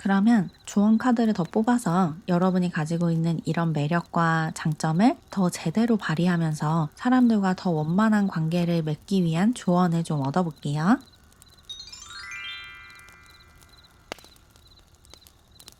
그러면 조언 카드를 더 뽑아서 여러분이 가지고 있는 이런 매력과 장점을 더 제대로 발휘하면서 사람들과 더 원만한 관계를 맺기 위한 조언을 좀 얻어볼게요.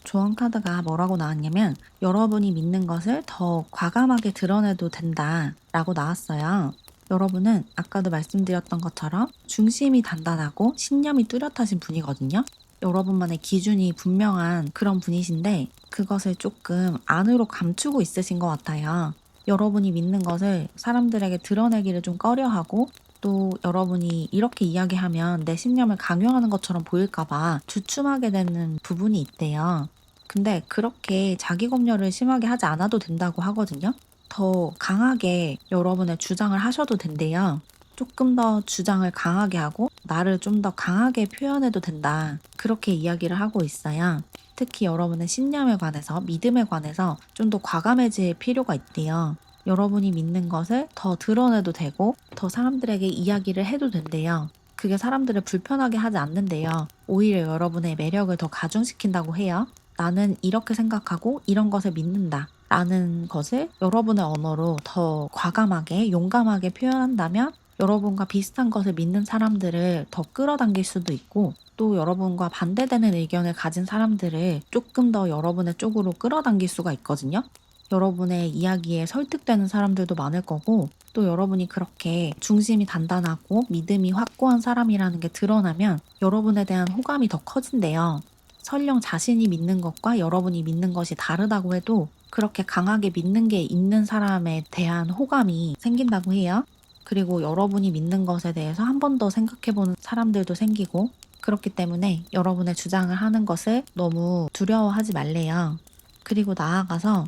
조언 카드가 뭐라고 나왔냐면 여러분이 믿는 것을 더 과감하게 드러내도 된다 라고 나왔어요. 여러분은 아까도 말씀드렸던 것처럼 중심이 단단하고 신념이 뚜렷하신 분이거든요. 여러분만의 기준이 분명한 그런 분이신데 그것을 조금 안으로 감추고 있으신 것 같아요. 여러분이 믿는 것을 사람들에게 드러내기를 좀 꺼려하고 또 여러분이 이렇게 이야기하면 내 신념을 강요하는 것처럼 보일까봐 주춤하게 되는 부분이 있대요. 근데 그렇게 자기 검열을 심하게 하지 않아도 된다고 하거든요. 더 강하게 여러분의 주장을 하셔도 된대요. 조금 더 주장을 강하게 하고 나를 좀 더 강하게 표현해도 된다. 그렇게 이야기를 하고 있어요. 특히 여러분의 신념에 관해서, 믿음에 관해서 좀 더 과감해질 필요가 있대요. 여러분이 믿는 것을 더 드러내도 되고 더 사람들에게 이야기를 해도 된대요. 그게 사람들을 불편하게 하지 않는데요. 오히려 여러분의 매력을 더 가중시킨다고 해요. 나는 이렇게 생각하고 이런 것을 믿는다. 라는 것을 여러분의 언어로 더 과감하게, 용감하게 표현한다면 여러분과 비슷한 것을 믿는 사람들을 더 끌어당길 수도 있고 또 여러분과 반대되는 의견을 가진 사람들을 조금 더 여러분의 쪽으로 끌어당길 수가 있거든요. 여러분의 이야기에 설득되는 사람들도 많을 거고 또 여러분이 그렇게 중심이 단단하고 믿음이 확고한 사람이라는 게 드러나면 여러분에 대한 호감이 더 커진대요. 설령 자신이 믿는 것과 여러분이 믿는 것이 다르다고 해도 그렇게 강하게 믿는 게 있는 사람에 대한 호감이 생긴다고 해요. 그리고 여러분이 믿는 것에 대해서 한 번 더 생각해보는 사람들도 생기고 그렇기 때문에 여러분의 주장을 하는 것을 너무 두려워하지 말래요. 그리고 나아가서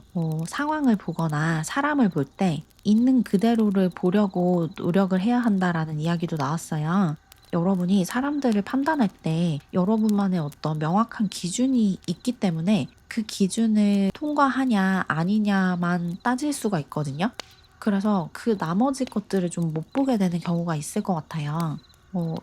상황을 보거나 사람을 볼 때 있는 그대로를 보려고 노력을 해야 한다라는 이야기도 나왔어요. 여러분이 사람들을 판단할 때 여러분만의 어떤 명확한 기준이 있기 때문에 그 기준을 통과하냐 아니냐만 따질 수가 있거든요. 그래서 그 나머지 것들을 좀 못 보게 되는 경우가 있을 것 같아요.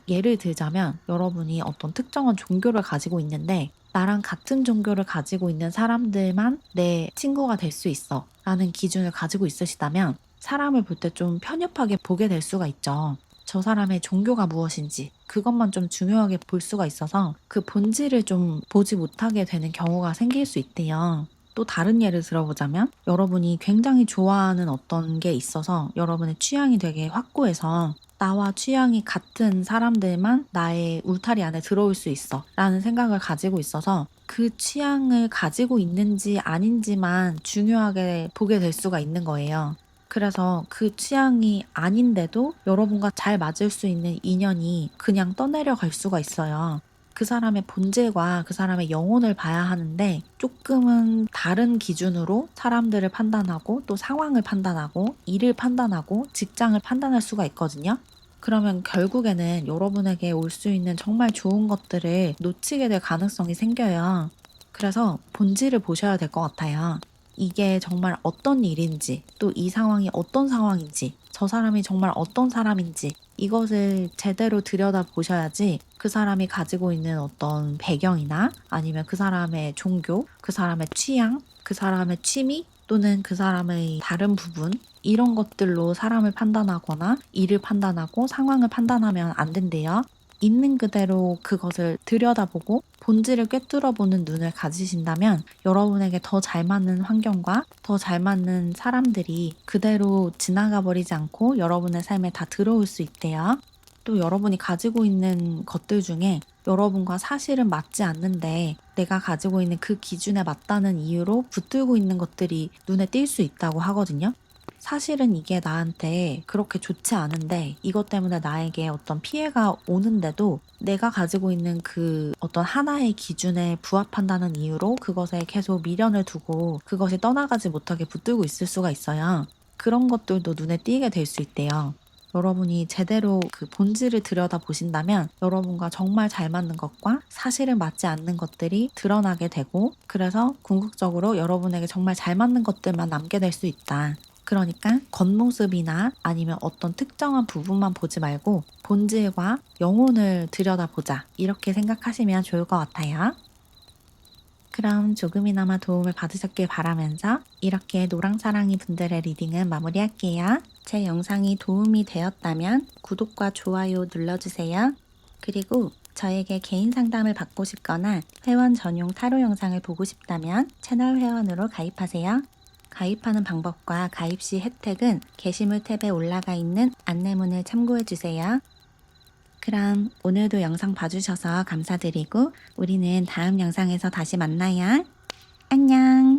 예를 들자면 여러분이 어떤 특정한 종교를 가지고 있는데 나랑 같은 종교를 가지고 있는 사람들만 내 친구가 될 수 있어 라는 기준을 가지고 있으시다면 사람을 볼 때 좀 편협하게 보게 될 수가 있죠. 저 사람의 종교가 무엇인지 그것만 좀 중요하게 볼 수가 있어서 그 본질을 좀 보지 못하게 되는 경우가 생길 수 있대요. 또 다른 예를 들어보자면 여러분이 굉장히 좋아하는 어떤 게 있어서 여러분의 취향이 되게 확고해서 나와 취향이 같은 사람들만 나의 울타리 안에 들어올 수 있어 라는 생각을 가지고 있어서 그 취향을 가지고 있는지 아닌지만 중요하게 보게 될 수가 있는 거예요. 그래서 그 취향이 아닌데도 여러분과 잘 맞을 수 있는 인연이 그냥 떠내려 갈 수가 있어요. 그 사람의 본질과 그 사람의 영혼을 봐야 하는데 조금은 다른 기준으로 사람들을 판단하고 또 상황을 판단하고 일을 판단하고 직장을 판단할 수가 있거든요. 그러면 결국에는 여러분에게 올 수 있는 정말 좋은 것들을 놓치게 될 가능성이 생겨요. 그래서 본질을 보셔야 될 것 같아요. 이게 정말 어떤 일인지, 또 이 상황이 어떤 상황인지, 저 사람이 정말 어떤 사람인지, 이것을 제대로 들여다보셔야지 그 사람이 가지고 있는 어떤 배경이나 아니면 그 사람의 종교, 그 사람의 취향, 그 사람의 취미, 또는 그 사람의 다른 부분, 이런 것들로 사람을 판단하거나 일을 판단하고 상황을 판단하면 안 된대요. 있는 그대로 그것을 들여다보고 본질을 꿰뚫어보는 눈을 가지신다면 여러분에게 더 잘 맞는 환경과 더 잘 맞는 사람들이 그대로 지나가 버리지 않고 여러분의 삶에 다 들어올 수 있대요. 또 여러분이 가지고 있는 것들 중에 여러분과 사실은 맞지 않는데 내가 가지고 있는 그 기준에 맞다는 이유로 붙들고 있는 것들이 눈에 띌 수 있다고 하거든요. 사실은 이게 나한테 그렇게 좋지 않은데 이것 때문에 나에게 어떤 피해가 오는데도 내가 가지고 있는 그 어떤 하나의 기준에 부합한다는 이유로 그것에 계속 미련을 두고 그것이 떠나가지 못하게 붙들고 있을 수가 있어요. 그런 것들도 눈에 띄게 될 수 있대요. 여러분이 제대로 그 본질을 들여다보신다면 여러분과 정말 잘 맞는 것과 사실은 맞지 않는 것들이 드러나게 되고 그래서 궁극적으로 여러분에게 정말 잘 맞는 것들만 남게 될 수 있다. 그러니까 겉모습이나 아니면 어떤 특정한 부분만 보지 말고 본질과 영혼을 들여다보자. 이렇게 생각하시면 좋을 것 같아요. 그럼 조금이나마 도움을 받으셨길 바라면서 이렇게 노랑사랑이 분들의 리딩은 마무리할게요. 제 영상이 도움이 되었다면 구독과 좋아요 눌러주세요. 그리고 저에게 개인 상담을 받고 싶거나 회원 전용 타로 영상을 보고 싶다면 채널 회원으로 가입하세요. 가입하는 방법과 가입 시 혜택은 게시물 탭에 올라가 있는 안내문을 참고해주세요. 그럼 오늘도 영상 봐주셔서 감사드리고 우리는 다음 영상에서 다시 만나요. 안녕!